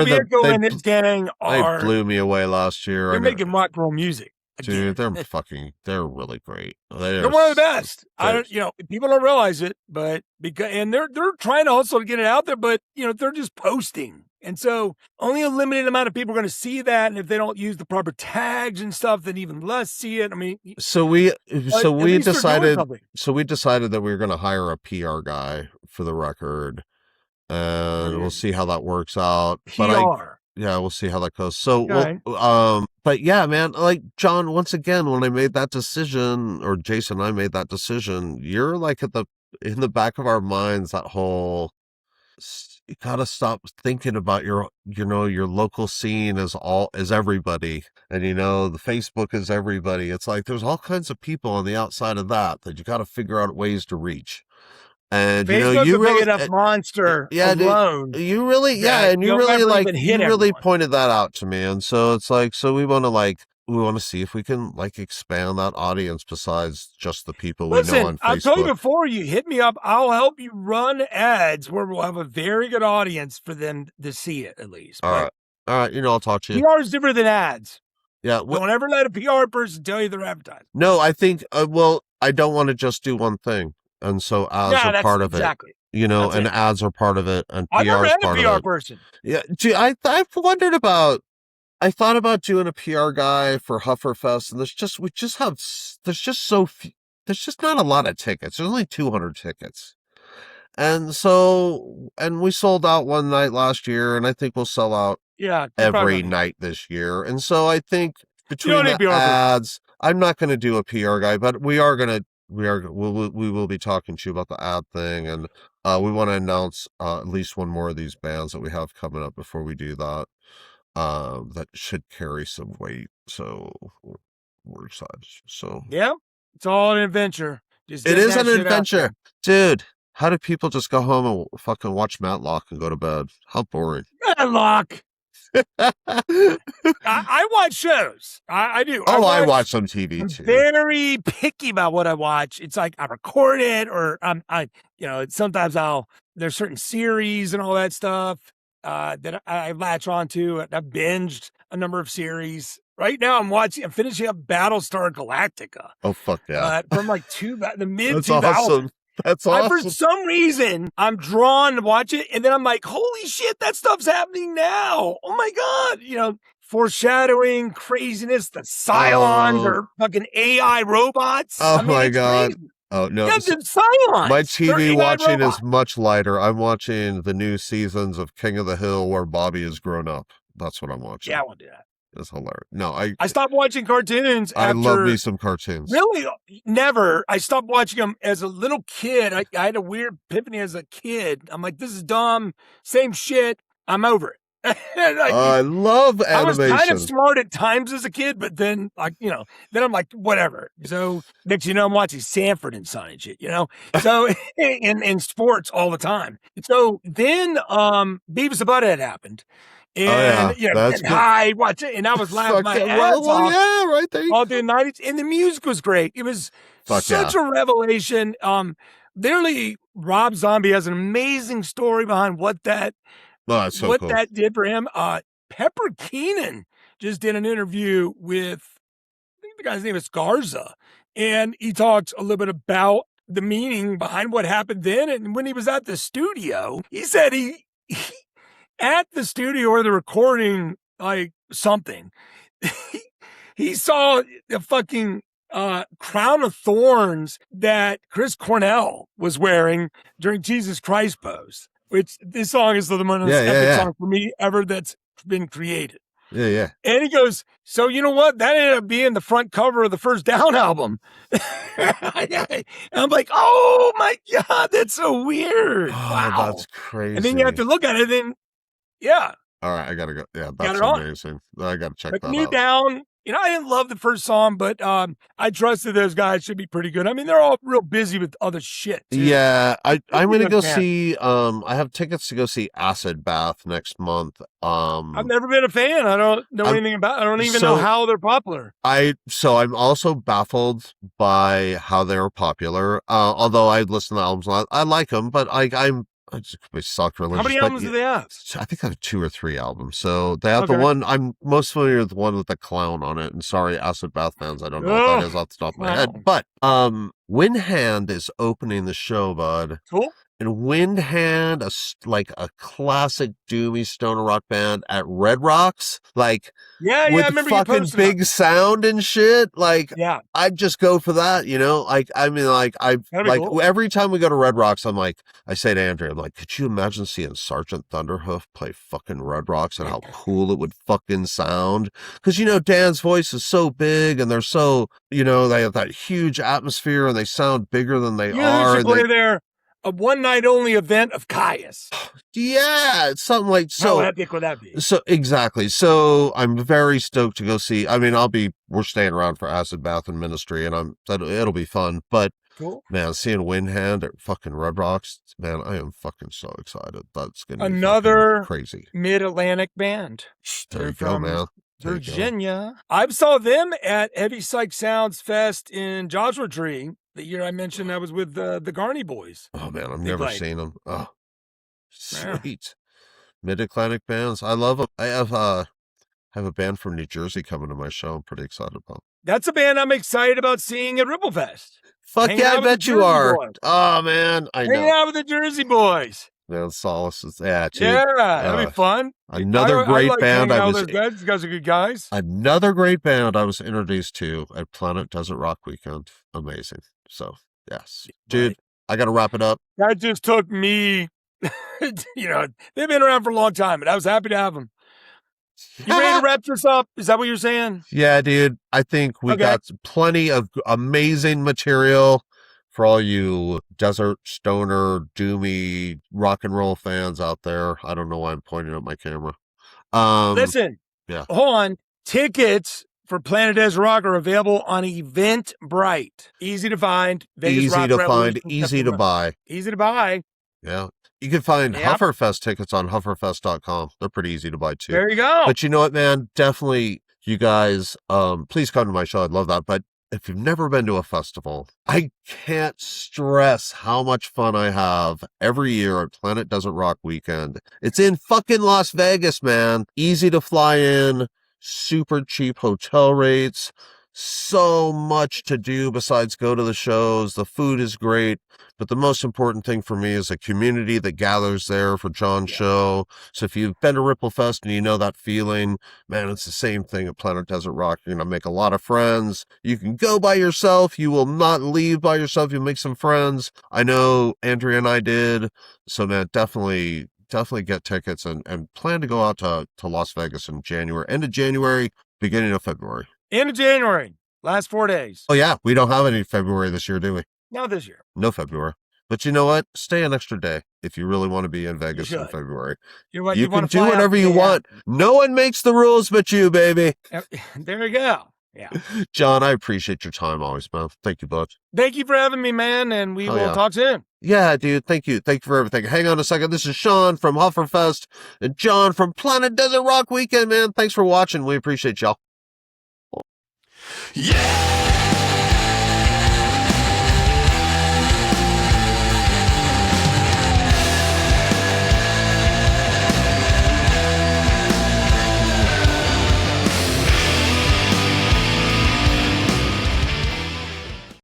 and his gang they blew me away last year. They're making rock roll music. Dude, they're really great. They're one of the best. People don't realize it, but they're trying to also get it out there, but they're just posting. And so only a limited amount of people are going to see that. And if they don't use the proper tags and stuff, then even less see it. I mean, so we decided that we were going to hire a PR guy for the record. And we'll see how that works out. PR. We'll see how that goes. So, but yeah, man, like John, once again, when I made that decision, or Jason and I made that decision, you're like in the back of our minds, that whole, you gotta stop thinking about your local scene as everybody. And the Facebook is everybody. It's like, there's all kinds of people on the outside of that you gotta figure out ways to reach. And Facebook's you really a big enough monster alone. You really pointed that out to me, and so it's like, so we want to see if we can expand that audience besides just the people we know on Facebook. I'll tell you before you hit me up, I'll help you run ads where we'll have a very good audience for them to see it at least. All right, I'll talk to you. PR is different than ads. Yeah, don't ever let a PR person tell you they're advertising. No, I think I don't want to just do one thing. And so ads are part of it, and ads are part of it, and PR is part of it. Person. Yeah, I've wondered I thought about doing a PR guy for Hufferfest, and there's just not a lot of tickets. There's only 200 tickets. And we sold out one night last year, and I think we'll sell out every night this year. And so I think between the ads, I'm not going to do a PR guy, but we will be talking to you about the ad thing, and we want to announce at least one more of these bands that we have coming up before we do that. That should carry some weight, so we're excited. So yeah, it's all an adventure. It is an adventure, dude. How do people just go home and fucking watch Matlock and go to bed? How boring. Matlock. I watch shows. I do. I watch some TV I'm too. very picky about what I watch. It's like I record it, or sometimes there's certain series and all that stuff that I latch onto. I've binged a number of series. Right now, I'm finishing up Battlestar Galactica. Oh fuck yeah! From like the mid 2000s. That's awesome. That's awesome. For some reason, I'm drawn to watch it, and then I'm like, holy shit, that stuff's happening now. Oh my God. Foreshadowing, craziness, the Cylons or fucking AI robots. Oh my God. Crazy. Oh no. Yeah, the Cylons. My TV watching is much lighter. I'm watching the new seasons of King of the Hill where Bobby has grown up. That's what I'm watching. Yeah, I want to do that. It's hilarious. No, I stopped watching cartoons after... I love me some cartoons. Really? Never. I stopped watching them as a little kid. I had a weird epiphany as a kid. I'm like, this is dumb. Same shit. I'm over it. I love animation. I was kind of smart at times as a kid, but then then I'm like, whatever. So next I'm watching Sanford and Son and shit, So in sports all the time. So then Beavis and Butthead happened. And and watch it, and I was laughing my ass off. Yeah, right there. All through the 90s, and the music was great. It was such a revelation. Literally, Rob Zombie has an amazing story behind what that that did for him. Pepper Keenan just did an interview with, I think the guy's name is Garza, and he talks a little bit about the meaning behind what happened then. And when he was at the studio, he said he at the studio or the recording, like something, he saw the fucking crown of thorns that Chris Cornell was wearing during Jesus Christ Pose, which this song is the most epic song for me ever that's been created. Yeah, yeah. And he goes, so you know what? That ended up being the front cover of the First Down album. And I'm like, oh my God, that's so weird. Oh, wow. That's crazy. And then you have to look at it and yeah. All right, I gotta go. Yeah, that's amazing. I gotta check that out. Down. I didn't love the first song, but I trusted those guys should be pretty good. I mean, they're all real busy with other shit, too. Yeah, I'm gonna go see. I have tickets to go see Acid Bath next month. I've never been a fan. I don't know anything about. I don't even know how they're popular. I'm also baffled by how they're popular. Although I listen to albums a lot, I like them, but I'm. I just suck religious. How many albums do they have? I think I have 2 or 3 albums. So they have the one, I'm most familiar with the one with the clown on it. And sorry, Acid Bath fans, I don't know what that is off the top of my head. But Windhand is opening the show, bud. Cool. And Windhand, a classic doomy stoner rock band at Red Rocks, with I remember fucking big sound and shit. I'd just go for that, cool. Every time we go to Red Rocks, I say to Andrew, I'm like, could you imagine seeing Sergeant Thunderhoof play fucking Red Rocks and how cool it would fucking sound? Because Dan's voice is so big and they're so, they have that huge atmosphere and they sound bigger than they are. Should play there. A one-night only event of Caius. Yeah, it's something like so. How epic would that be? So exactly. So I'm very stoked to go see. I mean, we're staying around for Acid Bath and Ministry, and it'll be fun. But cool, man, seeing Windhand at fucking Red Rocks, man, I am fucking so excited. That's gonna be another crazy Mid-Atlantic band. There you go, man. Virginia. I saw them at Heavy Psych Sounds Fest in Joshua Tree. The year I mentioned I was with the Garney Boys. Oh man, I've never seen them. Oh, sweet. Mid-Atlantic bands. I love them. I have a band from New Jersey coming to my show. I'm pretty excited about. That's a band I'm excited about seeing at Ripplefest. Fuck yeah, I bet you are. Oh man, I know. Hanging out with the Jersey Boys. Man, Solace is dude. Yeah, that'll be fun. Another great band. Those guys are good guys. Another great band I was introduced to at Planet Desert Rock Weekend. Amazing. So yes, dude, right. I got to wrap it up. That just took me. They've been around for a long time, but I was happy to have them. You ready to wrap this up? Is that what you're saying? Yeah, dude. I think we got plenty of amazing material for all you desert stoner doomy rock and roll fans out there. I don't know why I'm pointing at my camera. Listen, yeah, hold on. Tickets for Planet Desert Rock are available on Eventbrite. Easy to find. Vegas Easy Rock to Revolution, find, easy to September. buy. Easy to buy. Yeah. You can find Yep. Hufferfest tickets on hufferfest.com. They're pretty easy to buy too. There you go. But you know what, man? Definitely, you guys, please come to my show. I'd love that. But if you've never been to a festival, I can't stress how much fun I have every year at Planet Desert Rock Weekend. It's in fucking Las Vegas, man. Easy to fly in, super cheap hotel rates, so much to do besides go to the shows. The food is great. But the most important thing for me is a community that gathers there for John's show. So if you've been to Ripple Fest and you know that feeling, man, it's the same thing at Planet Desert Rock. You're going to make a lot of friends. You can go by yourself. You will not leave by yourself. You'll make some friends. I know Andrea and I did. So, man, definitely get tickets and plan to go out to Las Vegas in January, end of January, beginning of February. End of January. Last 4 days. Oh, yeah. We don't have any February this year, do we? No, this year. No February. But you know what? Stay an extra day if you really want to be in Vegas in February. You can do whatever you want. No one makes the rules but you, baby. There you go. Yeah. John, I appreciate your time always, man. Thank you, bud. Thank you for having me, man, and we will talk soon. Yeah, dude. Thank you. Thank you for everything. Hang on a second. This is Sean from Hufferfest and John from Planet Desert Rock Weekend, man. Thanks for watching. We appreciate y'all. Yeah!